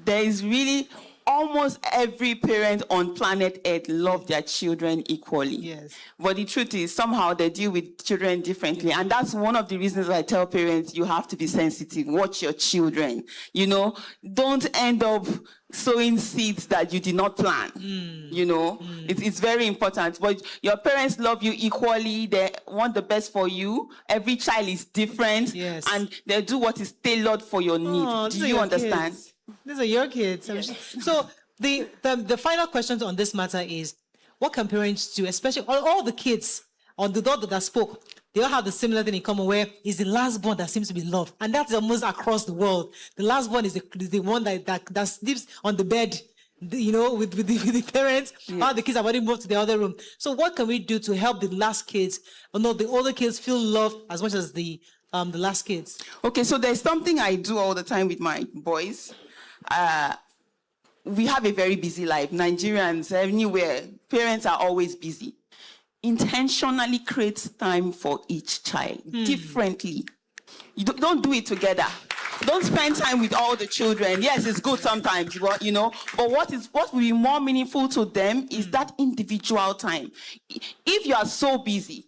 there is really almost every parent on planet Earth love their children equally. Yes. But the truth is, somehow they deal with children differently. And that's one of the reasons I tell parents, you have to be sensitive. Watch your children. You know, don't end up sowing seeds that you did not plant. You know, it's very important. But your parents love you equally. They want the best for you. Every child is different. Yes. And they do what is tailored for your need. Do you understand? Kids. These are your kids. Yeah. So the final question on this matter is, what can parents do, especially all the kids on the dot that spoke, they all have the similar thing in common, where is the last born that seems to be loved. And that's almost across the world. The last born is the one that sleeps on the bed, you know, with the parents, while the kids have already moved to the other room. So what can we do to help the last kids, or no, the older kids feel loved as much as the last kids? Okay, so there's something I do all the time with my boys. We have a very busy life. Nigerians, anywhere, parents are always busy. Intentionally create time for each child differently. You don't do it together. Don't spend time with all the children. Yes, it's good sometimes, but you know. But what will be more meaningful to them is that individual time. If you are so busy,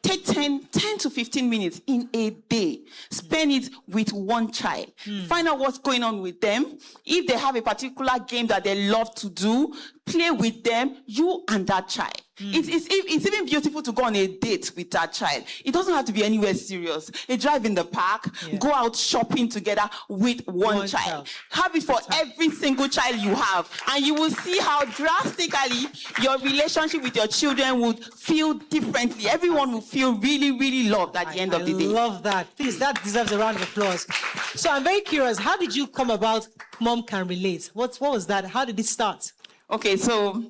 take 10 to 15 minutes in a day. Spend it with one child. Find out what's going on with them. If they have a particular game that they love to do, play with them, you and that child. It's even beautiful to go on a date with that child. It doesn't have to be anywhere serious. A drive in the park, go out shopping together with one child. Have it for every single child you have, and you will see how drastically your relationship with your children would feel differently. Everyone will feel really, really loved at the end of the day. I love that. Please, that deserves a round of applause. So I'm very curious, how did you come about Mom Can Relate? What was that? How did it start? Okay, so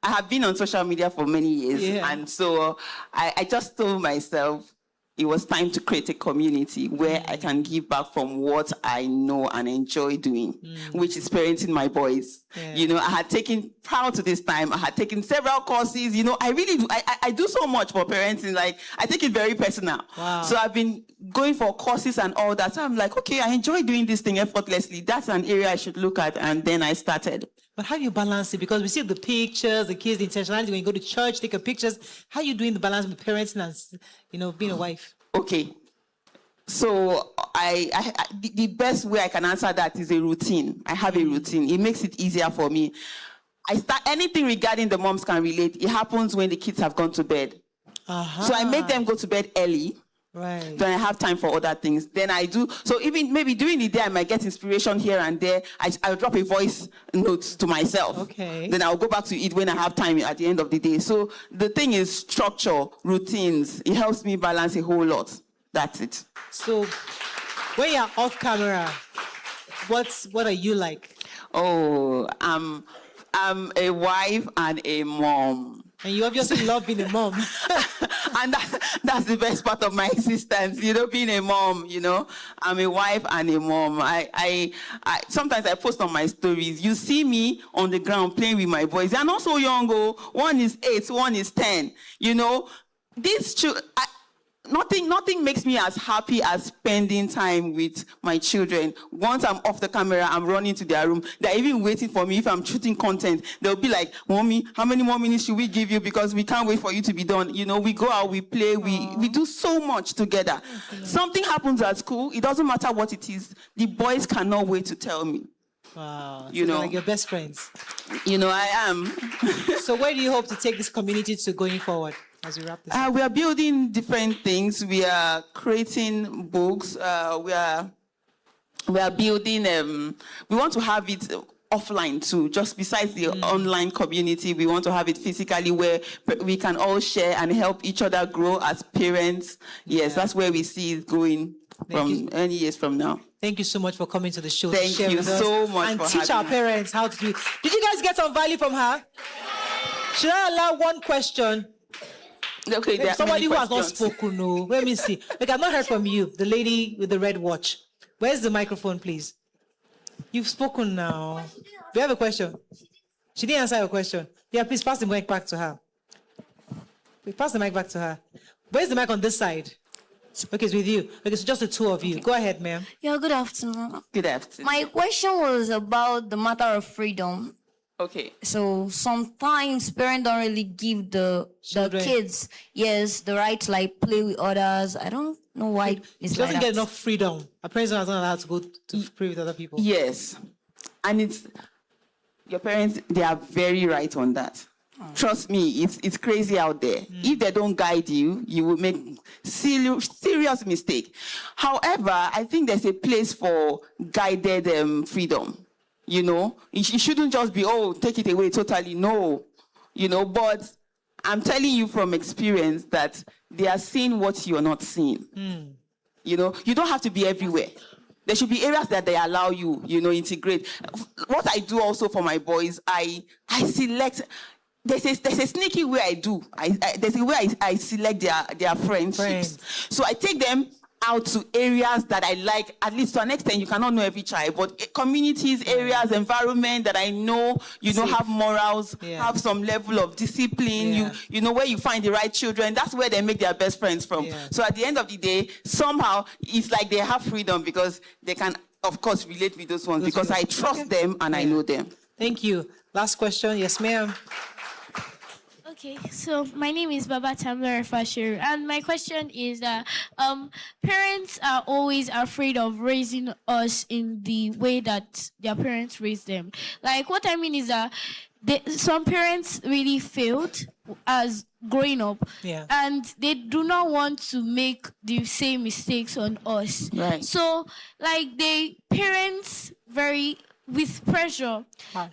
I have been on social media for many years, and so I just told myself it was time to create a community where I can give back from what I know and enjoy doing, which is parenting my boys. You know, I had taken, prior to this time, I had taken several courses. You know, I really do, I do so much for parenting. Like, I take it very personal. Wow. So I've been going for courses and all that. So I'm like, okay, I enjoy doing this thing effortlessly. That's an area I should look at. And then I started. But how do you balance it? Because we see the pictures, the kids, the intentionality, when you go to church, take pictures. How are you doing the balance with parenting and, you know, being a wife? Okay. So the best way I can answer that is a routine. I have a routine. It makes it easier for me. I start anything regarding the Moms Can Relate. It happens when the kids have gone to bed. So I make them go to bed early. Right. Then I have time for other things. Then I do. So even maybe during the day, I might get inspiration here and there. I'll drop a voice note to myself. Okay. Then I'll go back to it when I have time at the end of the day. So the thing is structure, routines. It helps me balance a whole lot. That's it. So when you're off camera, what are you like? Oh, I'm a wife and a mom. And you obviously love being a mom. And that's the best part of my existence, you know, being a mom, you know. I'm a wife and a mom. I sometimes I post on my stories. You see me on the ground playing with my boys. They're not so young, oh. One is 8, one is 10. You know, these children, nothing makes me as happy as spending time with my children. Once I'm off the camera, I'm running to their room. They're even waiting for me. If I'm shooting content, they'll be like, "Mommy, how many more minutes should we give you? Because we can't wait for you to be done." You know, we go out, we play, we do so much together. Something happens at school, it doesn't matter what it is. The boys cannot wait to tell me. Wow. You know, like your best friends. You know, I am. So where do you hope to take this community to going forward? as we wrap this up? We are building different things. We are creating books. We are building. We want to have it offline too. Just besides the online community, we want to have it physically where we can all share and help each other grow as parents. Yes, that's where we see it going from any years from now. Thank you so much for coming to the show. Thank you so much and for teach our having me. parents how to do it. Did you guys get some value from her? Should I allow one question? Okay, there are Somebody many who has not questions. spoken. No, let me see. Like, I've not heard from you, the lady with the red watch. Where's the microphone, please? You've spoken now. Do you have a question? She didn't answer your question. Yeah, please pass the mic back to her. Pass the mic back to her. Where's the mic on this side? Okay, it's with you. Okay, so just the two of you. Go ahead, ma'am. Yeah, good afternoon. Good afternoon. My question was about the matter of freedom. Okay. So sometimes parents don't really give the kids, the right to like play with others. I don't know why it's She doesn't like get that. enough freedom. A parent is not allowed to go to play with other people. Yes. And it's your parents, they are very right on that. Trust me, it's crazy out there. If they don't guide you, you will make serious mistake. However, I think there's a place for guided freedom. You know, it shouldn't just be, take it away totally. No, but I'm telling you from experience that they are seeing what you're not seeing. You don't have to be everywhere. There should be areas that they allow you, integrate. What I do also for my boys, I select. There's a sneaky way I do. There's a way I select their friendships. So I take them out to areas that I like, at least to an extent. You cannot know every child, but communities, areas, environment that I know, have morals, have some level of discipline, you know where you find the right children. That's where they make their best friends from. So at the end of the day, somehow, it's like they have freedom because they can, of course, relate with those ones because I trust them and I know them. Thank you. Last question. Yes, ma'am. Okay, so my name is Baba Tamler Fashiru, and my question is that parents are always afraid of raising us in the way that their parents raised them. Like, what I mean is that some parents really failed as growing up, and they do not want to make the same mistakes on us. Right. So, like, parents very with pressure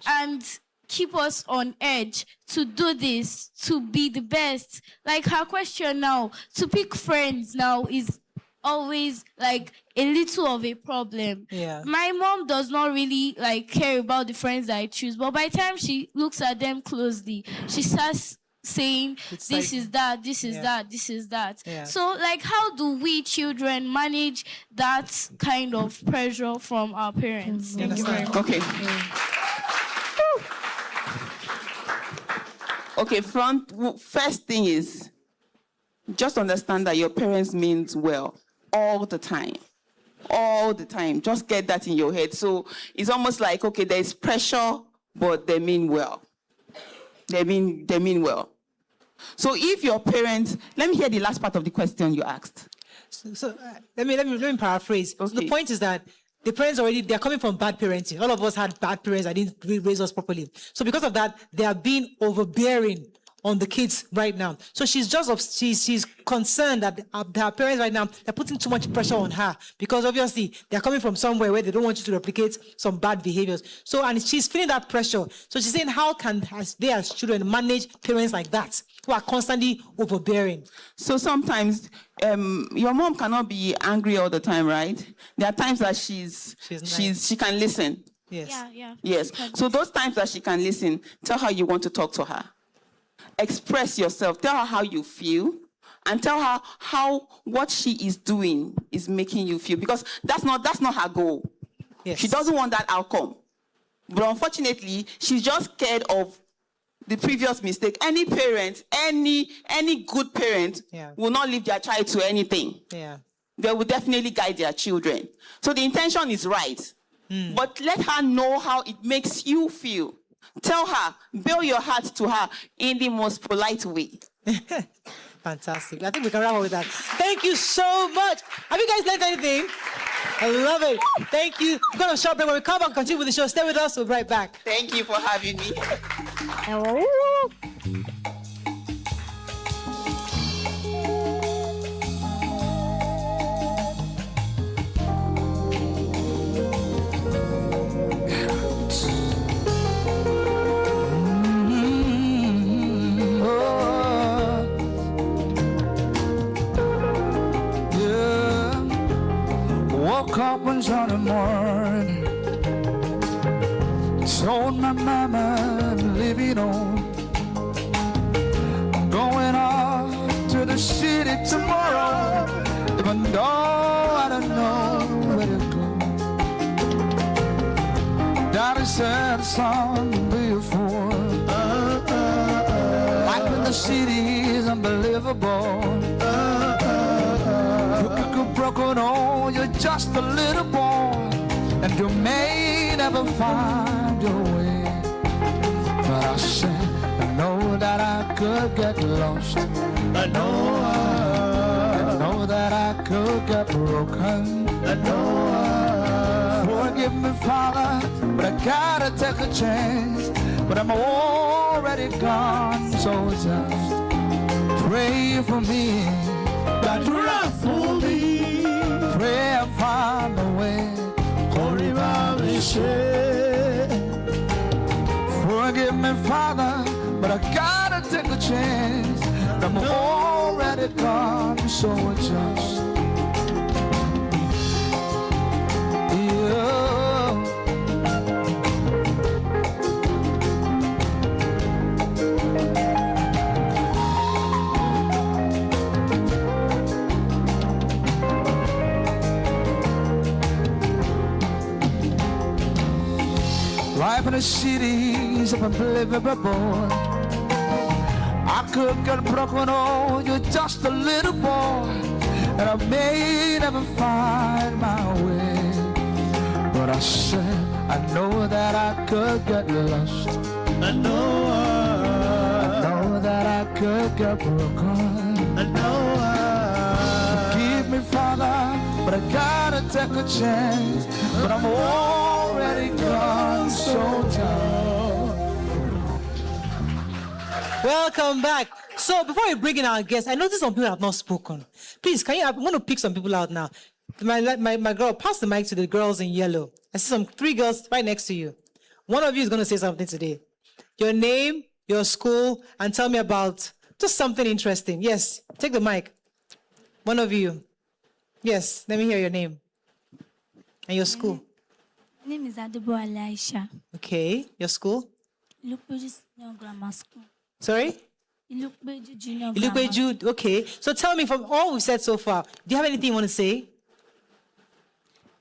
and keep us on edge to do this, to be the best. Like, her question now, to pick friends now is always like a little of a problem. My mom does not really like care about the friends that I choose, but by the time she looks at them closely, she starts saying this is that, this is that, this is that. So like, how do we children manage that kind of pressure from our parents? Thank you very much. Okay. Okay, first thing is, just understand that your parents means well all the time. All the time. Just get that in your head. So it's almost like, okay, there's pressure, but they mean well. They mean well. So if your parents, let me hear the last part of the question you asked. So let me paraphrase. Okay. So the point is that the parents they're coming from bad parenting. All of us had bad parents that didn't raise us properly. So because of that, they are being overbearing on the kids right now. So she's concerned that her parents right now, they're putting too much pressure on her because obviously they're coming from somewhere where they don't want you to replicate some bad behaviors. So, and she's feeling that pressure. So she's saying, how can they as children manage parents like that who are constantly overbearing? So sometimes your mom cannot be angry all the time, right? There are times that she can listen. Yes. Yes. So those times that she can listen, tell her you want to talk to her. Express yourself. Tell her how you feel, and tell her how what she is doing is making you feel. Because that's not her goal. She doesn't want that outcome. But unfortunately, she's just scared of the previous mistake. Any parent, any good parent will not leave their child to anything. They will definitely guide their children. So the intention is right. But let her know how it makes you feel. Tell her, build your heart to her in the most polite way. Fantastic. I think we can wrap up with that. Thank you so much. Have you guys learned anything? I love it. Thank you. We're going to short break. When we come back and continue with the show, stay with us. We'll be right back. Thank you for having me. opens on the morning. Told my mama I'm living on. I'm going off to the city tomorrow, even though I don't know where to go. Daddy said, son, be a fool. Life in the city is unbelievable. Broken, oh, you're just a little boy, and you may never find your way. But I said, I know that I could get lost. I know that I could get broken. I know forgive me, Father, but I gotta take a chance. But I'm already gone, so just pray for me. God, run for me. Pray and find a way. Forgive me, Father, but I gotta take a chance. I'm already gone, so just life in the city is unbelievable. I could get broken, oh, you're just a little boy, and I may never find my way. But I said, I know that I could get lost. I know that I could get broken. I know forgive me, Father, but I gotta take a chance. But I'm already gone, so tired. Welcome back. So before we bring in our guests, I noticed some people have not spoken. Please, can you? I'm going to pick some people out now. My girl, pass the mic to the girls in yellow. I see 3 girls right next to you. One of you is going to say something today. Your name, your school, and tell me about just something interesting. Yes, take the mic. One of you. Yes, let me hear your name. And your school. My name is Adepetun Aisha. Okay, your school? Ilukbeju Junior Grammar School. Sorry? Ilukbeju Junior Grammar School. Ilukbeju, okay. So tell me, from all we've said so far, do you have anything you want to say?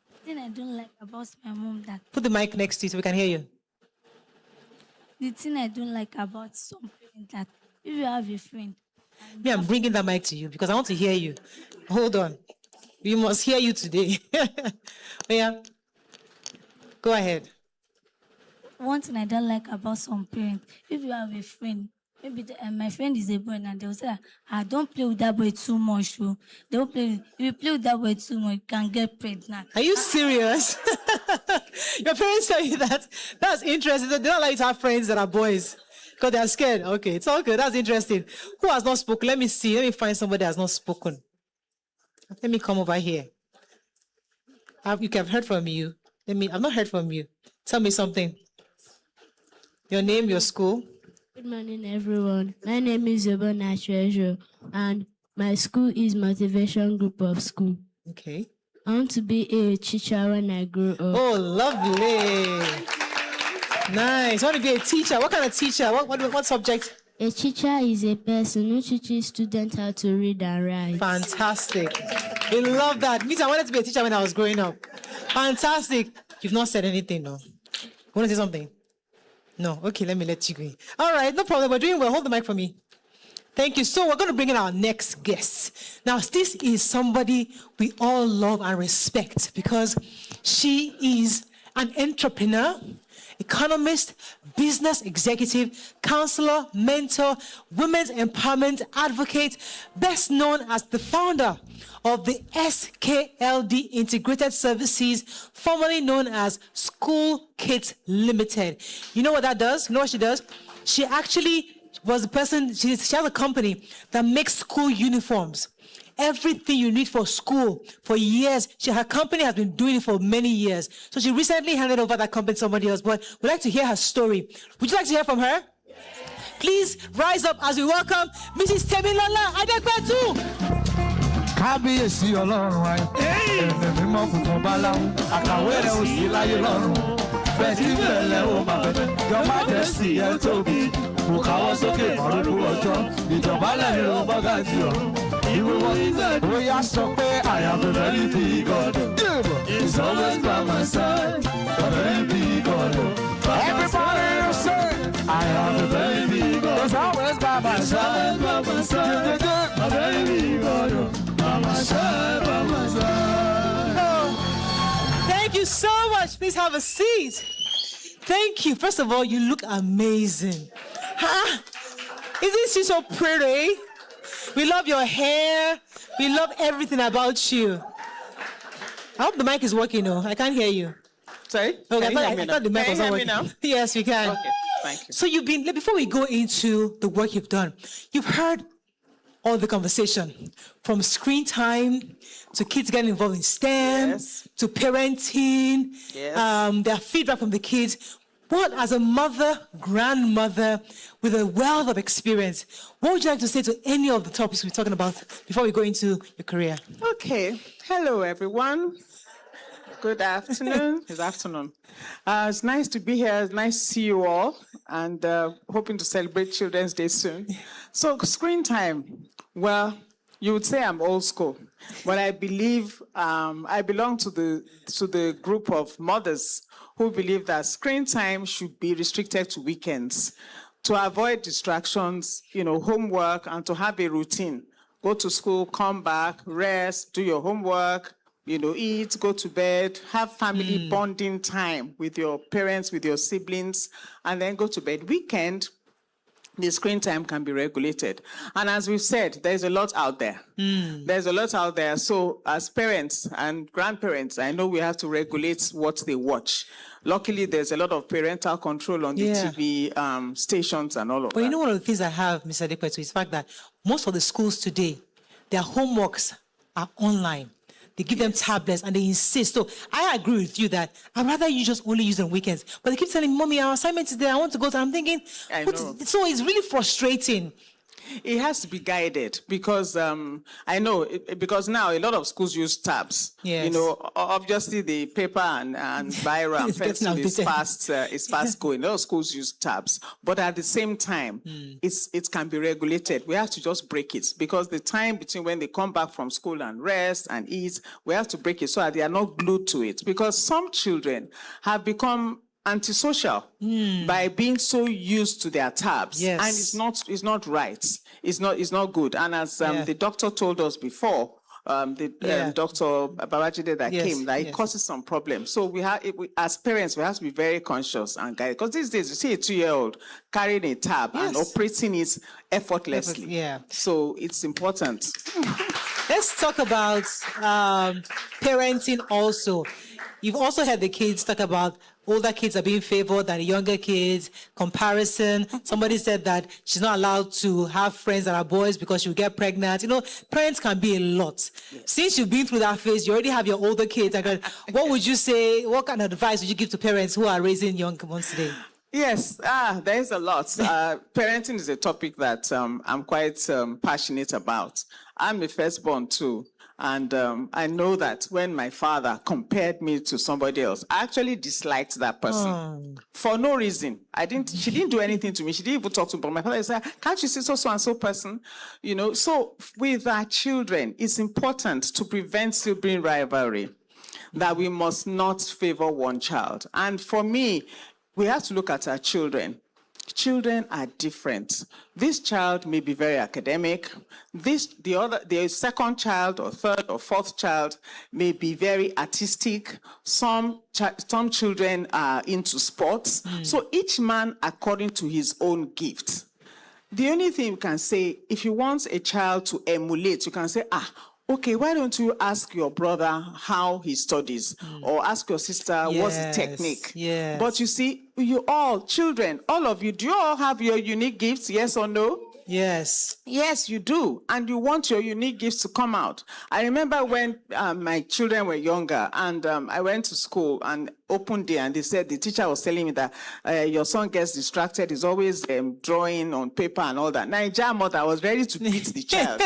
The thing I don't like about my mom that... Put the mic next to you so we can hear you. The thing I don't like about some parents that if you have a friend... Me, I'm bringing that mic to you because I want to hear you. Hold on. We must hear you today. Yeah. Go ahead. One thing I don't like about some parents, if you have a friend, maybe my friend is a boy and they'll say, don't play with that boy too much. They'll play. If you play with that boy too much, you can get pregnant. Are you serious? Your parents tell you that? That's interesting. They don't like you to have friends that are boys because they're scared. Okay, it's all good. That's interesting. Who has not spoken? Let me see. Let me find somebody that has not spoken. Let me come over here. You have heard from you. I've not heard from you. Tell me something. Your name, your school. Good morning, everyone. My name is Yobona Treasure, and my school is Motivation Group of School. Okay. I want to be a teacher when I grow up. Oh, lovely. Nice. I want to be a teacher. What kind of teacher? What subject? A teacher is a person who teaches students how to read and write. Fantastic. I love that. Me too, I wanted to be a teacher when I was growing up. Fantastic. You've not said anything, no? You want to say something? No. Okay, let me let you go. All right, no problem. We're doing well. Hold the mic for me. Thank you. So we're going to bring in our next guest. Now, this is somebody we all love and respect because she is an entrepreneur, economist, business executive, counselor, mentor, women's empowerment advocate, best known as the founder of the SKLD Integrated Services, formerly known as School Kids Limited. You know what that does? You know what she does? She actually was the person, she has a company that makes school uniforms. Everything you need for school for years. Her company has been doing it for many years. So she recently handed over that company to somebody else, but we'd like to hear her story. Would you like to hear from her? Yes. Please rise up as we welcome Mrs. Temilola Adepetun. Kábíyèsí Ọlọ́run ayé. Ẹ̀mí mímọ́ funfun báláwo, àkàwé rẹ̀ ò sí láyé lọ́run. Bẹ̀tí bẹ̀lẹ̀ ó máa bẹ̀rẹ̀, Your Majesty ẹ tóbi. Mo káwọ́ sókè mọ́rúkú ọjọ́, ìjọ̀bálẹ̀ ni ó bọ́gà jù ọ́. Ìwé wọn bóyá sọ pé I am a very big God. He's always by my side, a very big God. Everybody say, I am a very big God. He's always by my side, by my side. A very big God. By my side, by my side. Thank you so much. Please have a seat. Thank you. First of all, you look amazing. Huh? Isn't she so pretty? We love your hair. We love everything about you. I hope the mic is working, though. I can't hear you. Sorry? Okay, I thought the mic was not working. Now? Yes, we can. Okay, thank you. So before we go into the work you've done, you've heard all the conversation from screen time to kids getting involved in STEM, to parenting, their feedback from the kids. What, as a mother, grandmother, with a wealth of experience, what would you like to say to any of the topics we're talking about before we go into your career? Okay. Hello, everyone. Good afternoon. It's afternoon. It's nice to be here. It's nice to see you all, and hoping to celebrate Children's Day soon. So, screen time. Well, you would say I'm old school, but I believe I belong to the group of mothers who believe that screen time should be restricted to weekends to avoid distractions, homework, and to have a routine. Go to school, come back, rest, do your homework, eat, go to bed, have family bonding time with your parents, with your siblings, and then go to bed. Weekend, the screen time can be regulated. And as we've said, there's a lot out there. There's a lot out there. So as parents and grandparents, I know we have to regulate what they watch. Luckily, there's a lot of parental control on the TV stations and all of that. But one of the things I have, Mr. Adepetun, is the fact that most of the schools today, their homeworks are online. They give them tablets and they insist. So I agree with you that I'd rather you just only use it on weekends. But they keep telling me, Mommy, our assignment is there. I want to go. I'm thinking, I know. So it's really frustrating. It has to be guided because I know, because now a lot of schools use tabs. Yes. Obviously the paper and biro and pencil is fast going. A lot of schools use tabs. But at the same time, it can be regulated. We have to just break it because the time between when they come back from school and rest and eat, we have to break it so that they are not glued to it. Because some children have become antisocial by being so used to their tabs, and it's not right. It's not good. And as the doctor told us before, Dr. Babajide that came, that it causes some problems. So as parents, we have to be very conscious and guided. Because these days, you see a 2-year-old carrying a tab and operating it effortlessly. So it's important. Let's talk about parenting also. You've also heard the kids talk about older kids are being favored than the younger kids, comparison. Somebody said that she's not allowed to have friends that are boys because she'll get pregnant. Parents can be a lot. Since you've been through that phase, you already have your older kids. What would you say, what kind of advice would you give to parents who are raising young ones today? Yes, there's a lot. Parenting is a topic that I'm quite passionate about. I'm a firstborn too. And I know that when my father compared me to somebody else, I actually disliked that person for no reason. She didn't do anything to me. She didn't even talk to me. But my father said, can't you see so and so person? So with our children, it's important to prevent sibling rivalry, that we must not favor one child. And for me, we have to look at our children. Children are different. This child may be very academic. The second child or third or fourth child may be very artistic. Some children are into sports. So each man according to his own gift. The only thing you can say, if you want a child to emulate, you can say, okay, why don't you ask your brother how he studies, or ask your sister what's the technique? But you see, children, all of you, do you all have your unique gifts, yes or no? Yes. Yes, you do. And you want your unique gifts to come out. I remember when my children were younger and I went to school and open day and they said, the teacher was telling me that your son gets distracted. He's always drawing on paper and all that. Nigeria mother, I was ready to beat the child.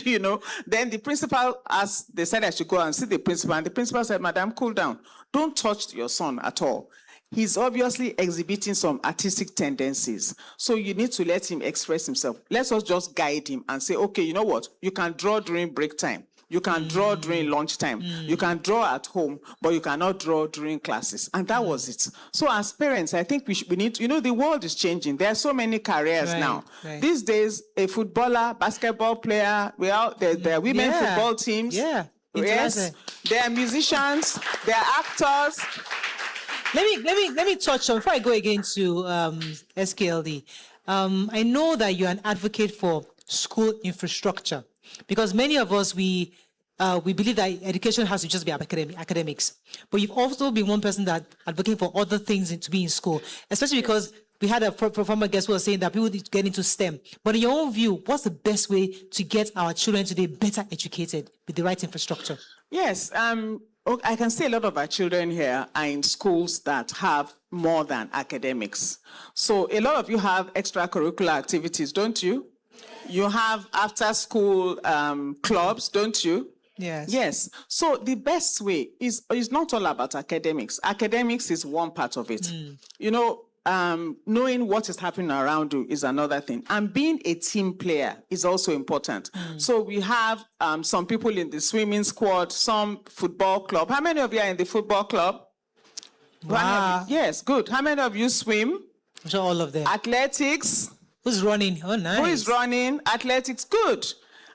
You know, then the principal asked, they said I should go and see the principal. And the principal said, Madam, cool down. Don't touch your son at all. He's obviously exhibiting some artistic tendencies. So you need to let him express himself. Let us just guide him and say, okay, you know what? You can draw during break time. You can draw during lunchtime. You can draw at home, but you cannot draw during classes. And that was it. So as parents, I think we need to, you know, the world is changing. There are so many careers now. Right. These days, a footballer, basketball player, there are women football teams. Yeah. Yes. There are musicians, there are actors. Let me touch on, before I go again to SKLD. I know that you're an advocate for school infrastructure because many of us, we believe that education has to just be academics. But you've also been one person that advocating for other things to be in school, especially because we had a former guest who was saying that people need to get into STEM. But in your own view, what's the best way to get our children today better educated with the right infrastructure? Yes, I can see a lot of our children here are in schools that have more than academics. So a lot of you have extracurricular activities, don't you? You have after-school clubs, don't you? Yes. Yes. So the best way is not all about academics. Academics is one part of it. You know, knowing what is happening around you is another thing. And being a team player is also important. So we have some people in the swimming squad, some football club. How many of you are in the football club? Wow. Yes, good. How many of you swim? I'm sure all of them. Athletics. Who's running? Oh, nice. Who is running? Athletics. Good.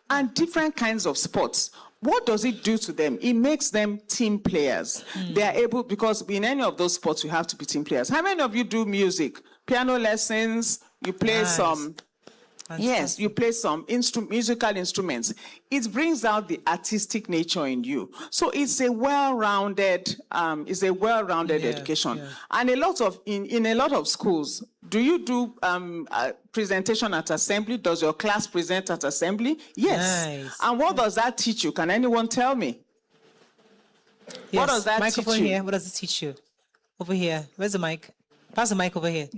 And different kinds of sports. What does it do to them? It makes them team players. They are able, because in any of those sports, you have to be team players. How many of you do music? Piano lessons, you play some... Fantastic. Yes, you play some musical instruments. It brings out the artistic nature in you. So it's a well-rounded, education. Yeah. And in a lot of schools, do you do presentation at assembly? Does your class present at assembly? Yes. Nice. And what does that teach you? Can anyone tell me? Yes. What does that Microphone teach you? Here. What does it teach you? Over here. Where's the mic? Pass the mic over here.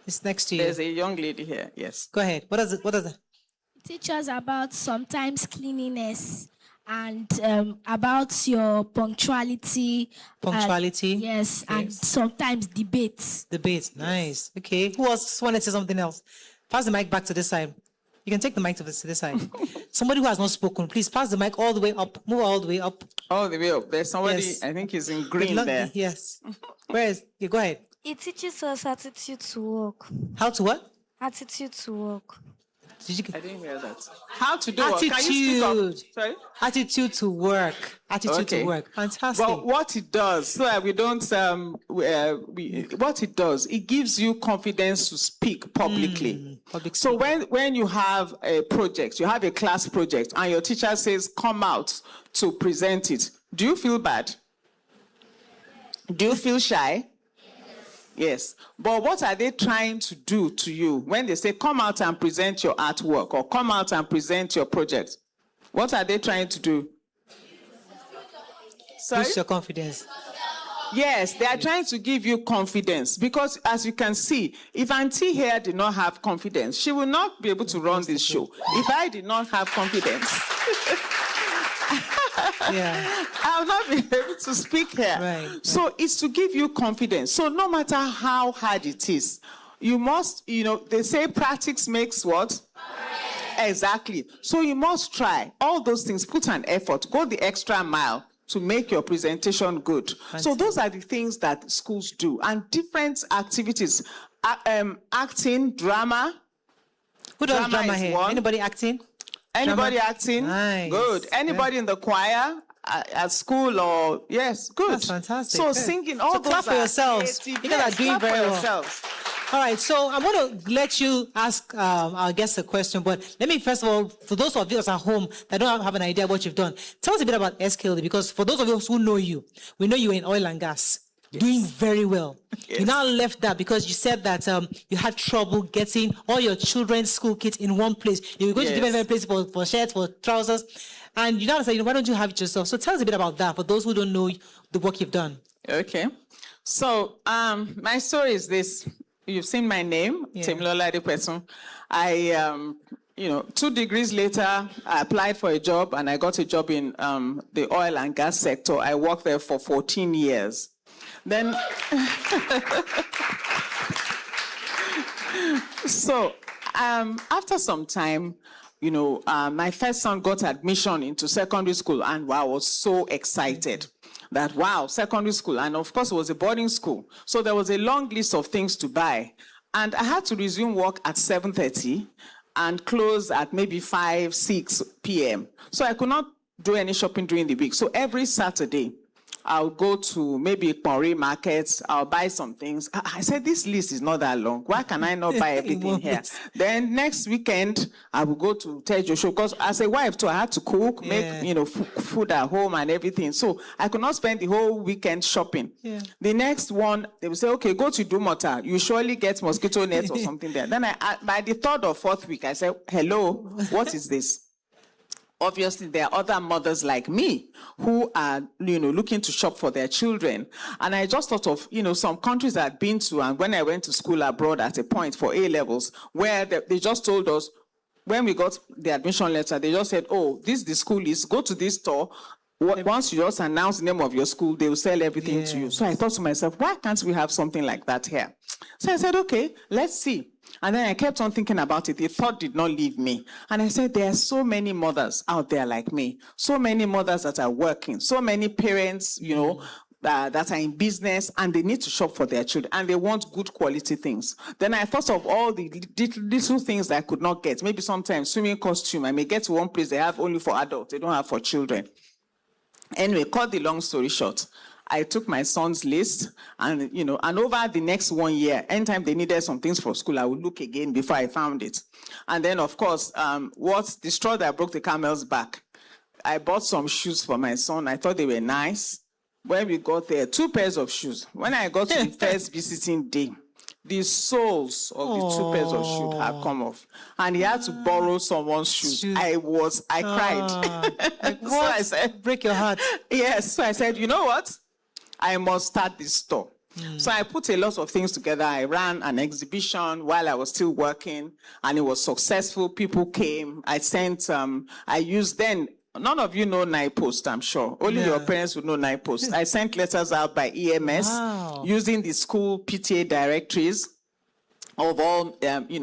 It's next to you. There's a young lady here. Yes. Go ahead. What does it? It teaches about sometimes cleanliness and about your punctuality. Yes, and sometimes debates. Debates. Nice. Okay. Who else wanted to say something else? Pass the mic back to this side. You can take the mic to this side. Somebody who has not spoken, please pass the mic all the way up. Move all the way up. All the way up. There's somebody, yes. I think he's in green there. Yes. Where is? Yeah, go ahead. It teaches us attitude to work. How to what? Attitude to work. I didn't hear that. How to do attitude. What? Can you speak up? Sorry? Attitude to work. Attitude to work. Fantastic. Well, what it does, so that we don't, what it does, it gives you confidence to speak publicly. So when you have a project, you have a class project, and your teacher says, come out to present it, do you feel bad? Do you feel shy? Yes. But what are they trying to do to you when they say, come out and present your artwork or come out and present your project? What are they trying to do? Boost your confidence. Yes, they are trying to give you confidence because, as you can see, if Auntie here did not have confidence, she will not be able to run this show. If I did not have confidence, I'll not be able to speak here. Right. So it's to give you confidence. So no matter how hard it is, you must, they say practice makes what? Exactly. So you must try all those things, put an effort, go the extra mile to make your presentation good. So those are the things that schools do. And different activities, acting, drama. Who does drama here? Anybody acting? Anybody drama? Acting? Nice. Good. Anybody in the choir at school or, yes, good. That's fantastic. So good. Singing, all so those clap for yourselves. You guys are doing very well. All right, so I'm going to let you ask our guests a question, but let me first of all, for those of you at home that don't have an idea what you've done, tell us a bit about SKLD, because for those of us who know you, we know you're in oil and gas. doing very well. You now left that because you said that you had trouble getting all your children's school kits in one place. You were going to different places for shirts, for trousers, and you now decided, why don't you have it yourself? So tell us a bit about that for those who don't know the work you've done. Okay. So my story is this. You've seen my name, Temilola Adepetun. I 2 degrees later, I applied for a job and I got a job in the oil and gas sector. I worked there for 14 years. Then, so after some time, my first son got admission into secondary school, and I was so excited that, wow, secondary school. And of course, it was a boarding school. So there was a long list of things to buy. And I had to resume work at 7:30 and close at maybe 5, 6 p.m. So I could not do any shopping during the week. So every Saturday, I'll go to maybe Pori markets, I'll buy some things. I said, this list is not that long. Why can I not buy everything here? Then next weekend, I will go to Morayo Show, because as a wife too, I had to cook, make food at home and everything. So I could not spend the whole weekend shopping. The next one, they will say, okay, go to Dumota. You surely get mosquito nets or something there. Then by the 3rd or 4th week, I said, hello, what is this? Obviously, there are other mothers like me who are, looking to shop for their children. And I just thought of, some countries I'd been to, and when I went to school abroad at a point for A-levels, where they just told us, when we got the admission letter, they just said, oh, this is the school list, go to this store. Once you just announce the name of your school, they will sell everything to you. So I thought to myself, why can't we have something like that here? So I said, okay, let's see. And then I kept on thinking about it. The thought did not leave me. And I said, there are so many mothers out there like me, so many mothers that are working, so many parents, that are in business, and they need to shop for their children, and they want good quality things. Then I thought of all the little things that I could not get. Maybe sometimes swimming costume, I may get to one place they have only for adults, they don't have for children. Anyway, cut the long story short, I took my son's list, and and over the next 1 year, anytime they needed some things for school, I would look again before I found it. And then, of course, what's the straw that broke the camel's back? I bought some shoes for my son. I thought they were nice. When we got there, 2 pairs of shoes. When I got to the first visiting day, the soles of the 2 pairs of shoes had come off, and he had to borrow someone's shoes. I cried. So I said, break your heart. Yes. So I said, you know what? I must start this store. So I put a lot of things together. I ran an exhibition while I was still working, and it was successful. People came. I sent, I used then, none of you know NIPOST, I'm sure. Only your parents would know NIPOST. I sent letters out by EMS using the school PTA directories of all,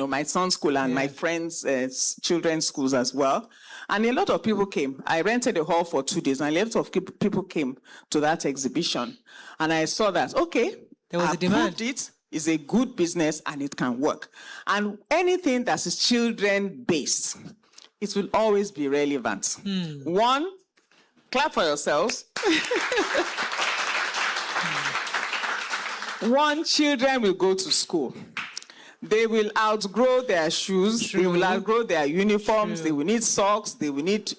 my son's school and my friends' children's schools as well. And a lot of people came. I rented a hall for 2 days, and a lot of people came to that exhibition. And I saw that, okay, there was a demand. It is a good business and it can work. And anything that is children-based, it will always be relevant. One, clap for yourselves. One, children will go to school. They will outgrow their shoes. They will outgrow their uniforms. They will need socks. They will need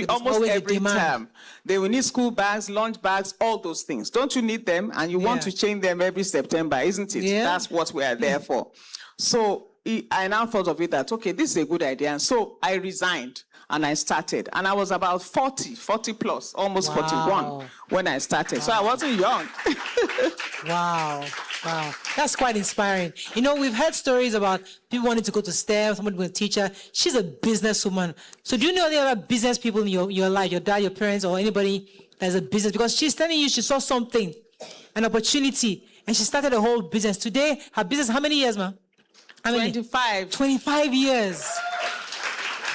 almost every term. They will need school bags, lunch bags, all those things. Don't you need them? And you want to change them every September, isn't it? That's what we are there for. So I now thought of it that, okay, this is a good idea. And so I resigned and I started. And I was about 40 plus, almost 41 when I started. So I wasn't young. Wow. That's quite inspiring. We've heard stories about people wanting to go to STEM, someone being a teacher. She's a businesswoman. So do you know any other business people in your life, your dad, your parents, or anybody that's a business? Because she's telling you she saw something, an opportunity, and she started a whole business. Today, her business, how many years, ma? 25. 25 years.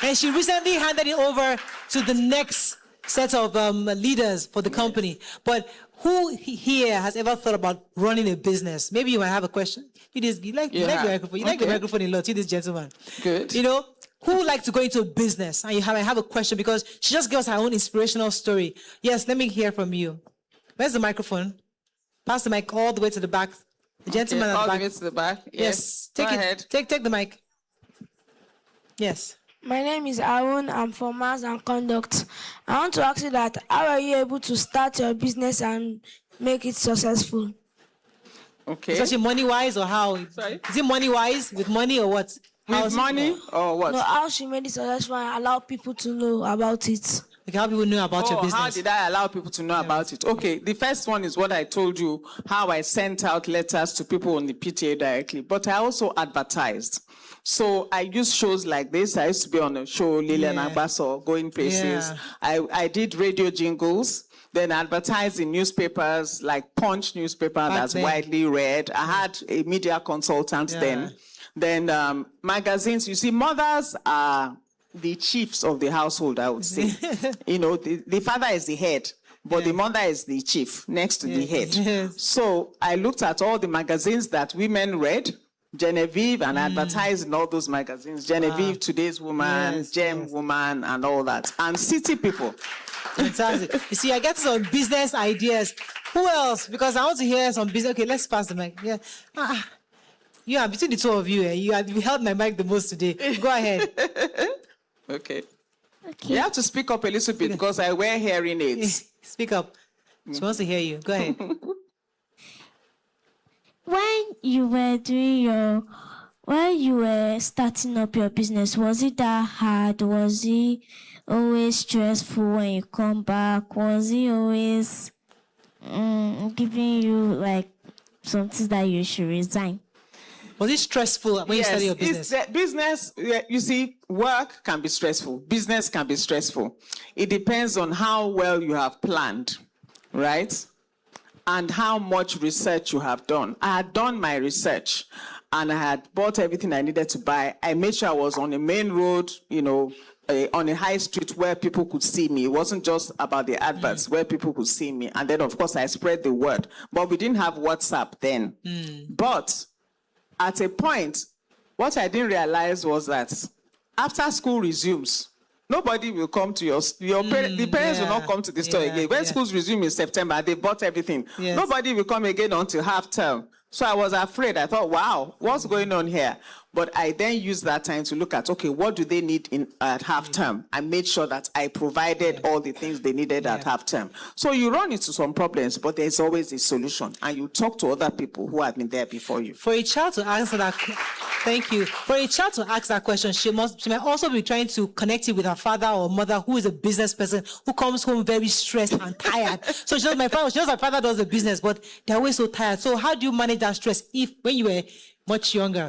And she recently handed it over to the next set of leaders for the company. But who here has ever thought about running a business? Maybe you might have a question. You like the microphone. You like the microphone a lot. You this gentleman. Good. Who like to go into a business? And I have a question because she just gave us her own inspirational story. Yes, let me hear from you. Where's the microphone? Pass the mic all the way to the back. The gentleman at the back. All the way to the back. Yes. Take Go it. ahead. Take the mic. Yes. My name is Aaron. I'm from Mass and Conduct. I want to ask you that, how are you able to start your business and make it successful? Okay. Especially money-wise or how? Sorry? Is it money-wise, with money or what? With money or what? No, how she made it successful and allow people to know about it. Like how people know about your business. How did I allow people to know about it? Okay, the first one is what I told you, how I sent out letters to people on the PTA directly, but I also advertised. So I used shows like this. I used to be on a show, Lillian Agbaso, Going Places. Yeah. I did radio jingles. Then advertised in newspapers, like Punch newspaper that's widely read. I had a media consultant then. Then magazines. You see, mothers are the chiefs of the household, I would say. You know, the father is the head, but the mother is the chief next to the head. So I looked at all the magazines that women read, Genevieve, and advertised in all those magazines. Genevieve, Today's Woman, Gem Woman, and all that. And City People. Fantastic. You see, I get some business ideas. Who else? Because I want to hear some business. Okay, let's pass the mic. Yeah, between the two of you, you held my mic the most today. Go ahead. Okay. You have to speak up a little bit because I wear hearing aids. Speak up. She wants to hear you. Go ahead. When you were starting up your business, was it that hard? Was it always stressful when you come back? Was it always giving you like something that you should resign? Was it stressful when you started your business? Business, you see, work can be stressful. Business can be stressful. It depends on how well you have planned, right? And how much research you have done. I had done my research and I had bought everything I needed to buy. I made sure I was on a main road, you know, on a high street where people could see me. It wasn't just about the adverts, where people could see me. And then, of course, I spread the word. But we didn't have WhatsApp then. But at a point, what I didn't realize was that after school resumes, nobody will come to the parents will not come to the store again. When schools resume in September, they bought everything. Nobody will come again until half term. So I was afraid. I thought, wow, what's going on here? But I then used that time to look at, okay, what do they need at half term? I made sure that I provided all the things they needed at half term. So you run into some problems, but there's always a solution. And you talk to other people who have been there before you. For a child to answer that, thank you. For a child to ask that question, she might also be trying to connect it with her father or mother who is a business person who comes home very stressed and tired. So she knows my father does the business, but they're always so tired. So how do you manage that stress when you were much younger?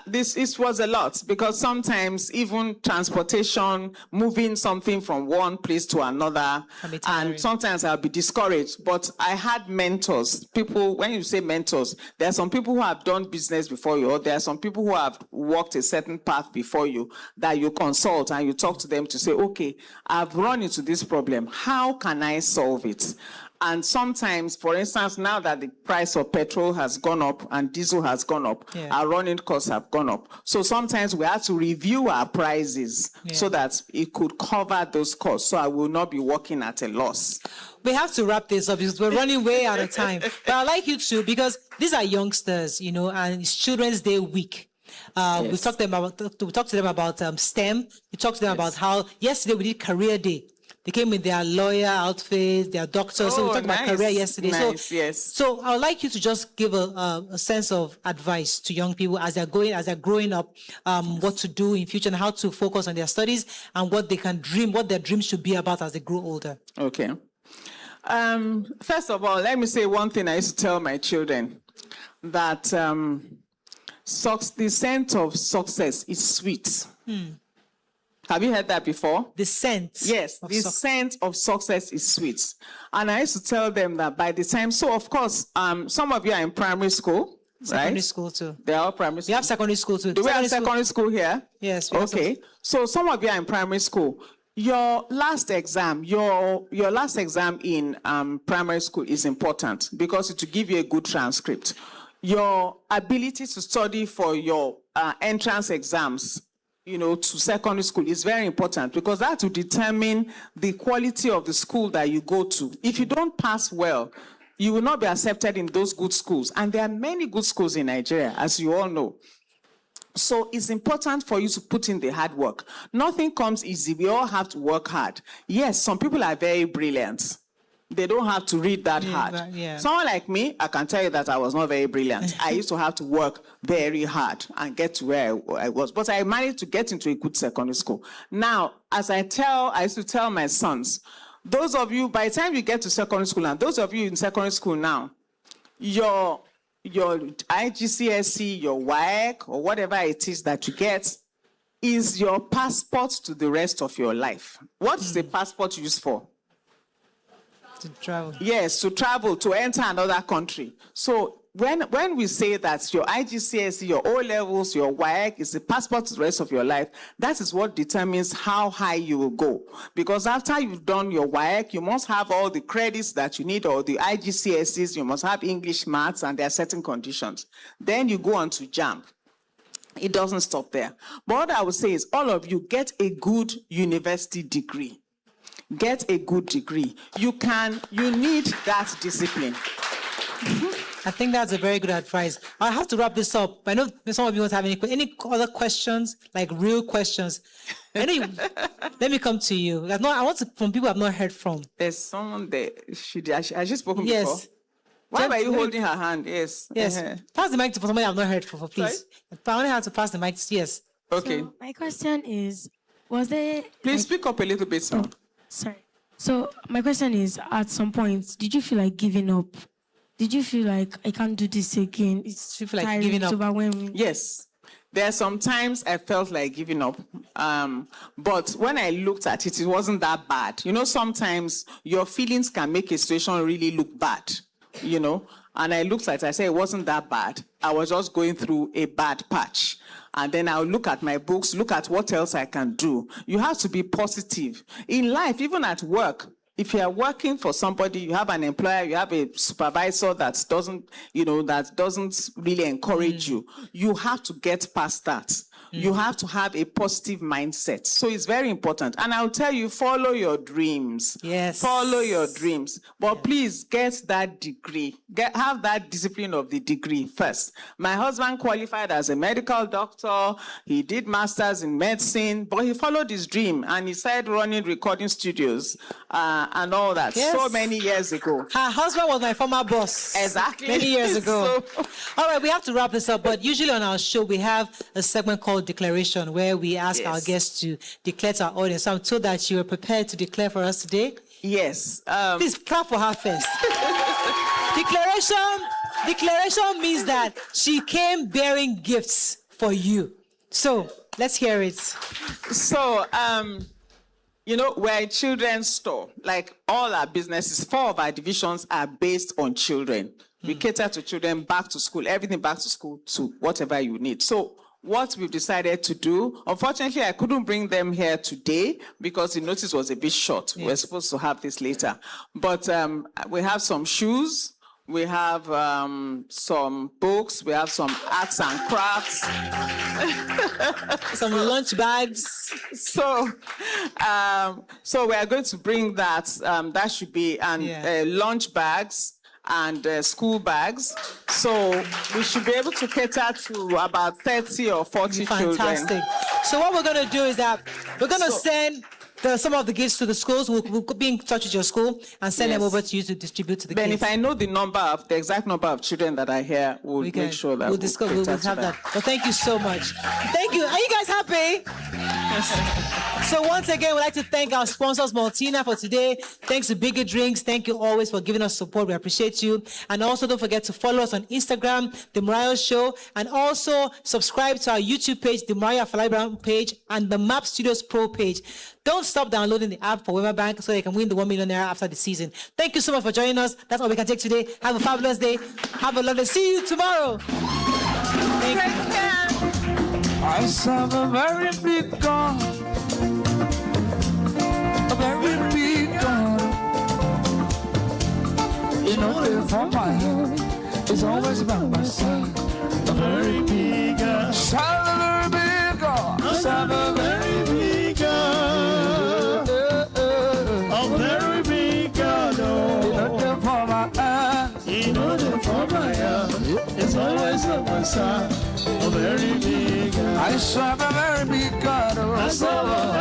This was a lot because sometimes even transportation, moving something from one place to another, and sometimes I'll be discouraged. But I had mentors. People, when you say mentors, there are some people who have done business before you, or there are some people who have walked a certain path before you that you consult and you talk to them to say, okay, I've run into this problem. How can I solve it? And sometimes, for instance, now that the price of petrol has gone up and diesel has gone up, our running costs have gone up. So sometimes we have to review our prices so that it could cover those costs. So I will not be working at a loss. We have to wrap this up because we're running way out of time. But I'd like you to, because these are youngsters, you know, and it's Children's Day week. We talked to them about STEM. We talked to them about how yesterday we did Career Day. They came with their lawyer outfits, their doctors. So we talked about career yesterday. So I would like you to just give a sense of advice to young people as they're growing up, what to do in future and how to focus on their studies and what they can dream, what their dreams should be about as they grow older. Okay. First of all, let me say one thing I used to tell my children, that the scent of success is sweet. Have you heard that before? The scent. Yes, the scent of success is sweet. And I used to tell them that by the time, so of course, some of you are in primary school, Secondary school too. They are all primary school. We have secondary school too. Do we have secondary school here? Yes. Okay. So some of you are in primary school. Your last exam, your last exam in primary school is important because it will give you a good transcript. Your ability to study for your entrance exams, you know, to secondary school is very important because that will determine the quality of the school that you go to. If you don't pass well, you will not be accepted in those good schools. And there are many good schools in Nigeria, as you all know. So it's important for you to put in the hard work. Nothing comes easy. We all have to work hard. Yes, some people are very brilliant. They don't have to read that hard. Yeah. Someone like me, I can tell you that I was not very brilliant. I used to have to work very hard and get to where I was. But I managed to get into a good secondary school. Now, as I used to tell my sons, those of you, by the time you get to secondary school, and those of you in secondary school now, your IGCSE, your WAEC, or whatever it is that you get, is your passport to the rest of your life. What is the passport used for? To travel. Yes, to travel, to enter another country. So when we say that your IGCSE, your O levels, your WAEC is the passport to the rest of your life, that is what determines how high you will go. Because after you've done your WAEC, you must have all the credits that you need, or the IGCSEs, you must have English, maths, and there are certain conditions. Then you go on to JAMB. It doesn't stop there. But what I would say is all of you get a good university degree. Get a good degree. You need that discipline. I think that's a very good advice. I have to wrap this up. I know some of you won't have any other questions, like real questions. Anyway, let me come to you. I want to, from people I've not heard from. There's someone there. Has she spoken before? Why were you holding her hand? Yes. Yes. Pass the mic to somebody I've not heard from, please. I only have to pass the mic. Yes. Okay. So my question is, was there... Please speak up a little bit, sir. Sorry. So my question is, at some point, did you feel like giving up? Did you feel like, I can't do this again? It's feel like tiring, giving up? it's overwhelming. Yes. There are some times I felt like giving up. But when I looked at it, it wasn't that bad. You know, sometimes your feelings can make a situation really look bad, you know. And I looked at it, I said it wasn't that bad. I was just going through a bad patch. And then I'll look at my books, look at what else I can do. You have to be positive. In life, even at work, if you are working for somebody, you have an employer, you have a supervisor that doesn't really encourage you. You have to get past that. You have to have a positive mindset. So it's very important. And I'll tell you, follow your dreams. Yes. Follow your dreams. But please get that degree. Have that discipline of the degree first. My husband qualified as a medical doctor. He did masters in medicine, but he followed his dream and he started running recording studios and all that so many years ago. Her husband was my former boss. Exactly. Many years ago. All right, we have to wrap this up, but usually on our show, we have a segment called Declaration, where we ask our guests to declare to our audience. So I'm told that you are prepared to declare for us today. Yes. Please clap for her first. Declaration means that she came bearing gifts for you. So let's hear it. So, you know, we're a children's store. Like all our businesses, 4 of our divisions are based on children. We cater to children, back to school, everything back to school to whatever you need. So what we've decided to do, unfortunately, I couldn't bring them here today because the notice was a bit short. Yes. We're supposed to have this later. But we have some shoes. We have some books. We have some arts and crafts. Some lunch bags. So we are going to bring that. That should be lunch bags and school bags. So we should be able to cater to about 30 or 40 children. Fantastic. So what we're going to do is that we're going to send some of the gifts to the schools. We'll be in touch with your school and send them over to you to distribute to the kids. Then if I know the exact number of children that are here, we'll make sure that we'll have that. Well, thank you so much. Thank you. Are you guys happy? So once again, we'd like to thank our sponsors, Maltina, for today. Thanks to Bigger Drinks. Thank you always for giving us support. We appreciate you. And also don't forget to follow us on Instagram, The Morayo Show, and also subscribe to our YouTube page, The Morayo Afolabi-Brown page, and the Map Studios Pro page. Don't stop downloading the app for Weber Bank so they can win the $1 million after the season. Thank you so much for joining us. That's all we can take today. Have a fabulous day. Have a lovely. See you tomorrow. Thank you. I serve a very big God, a very big God. You know, therefore my heart is always by my side. A very big God, serve a very big God, serve a very big God, a very big God. You know, therefore my heart, you know, therefore my heart is always by my side. A very big God. I serve a very big God. I serve a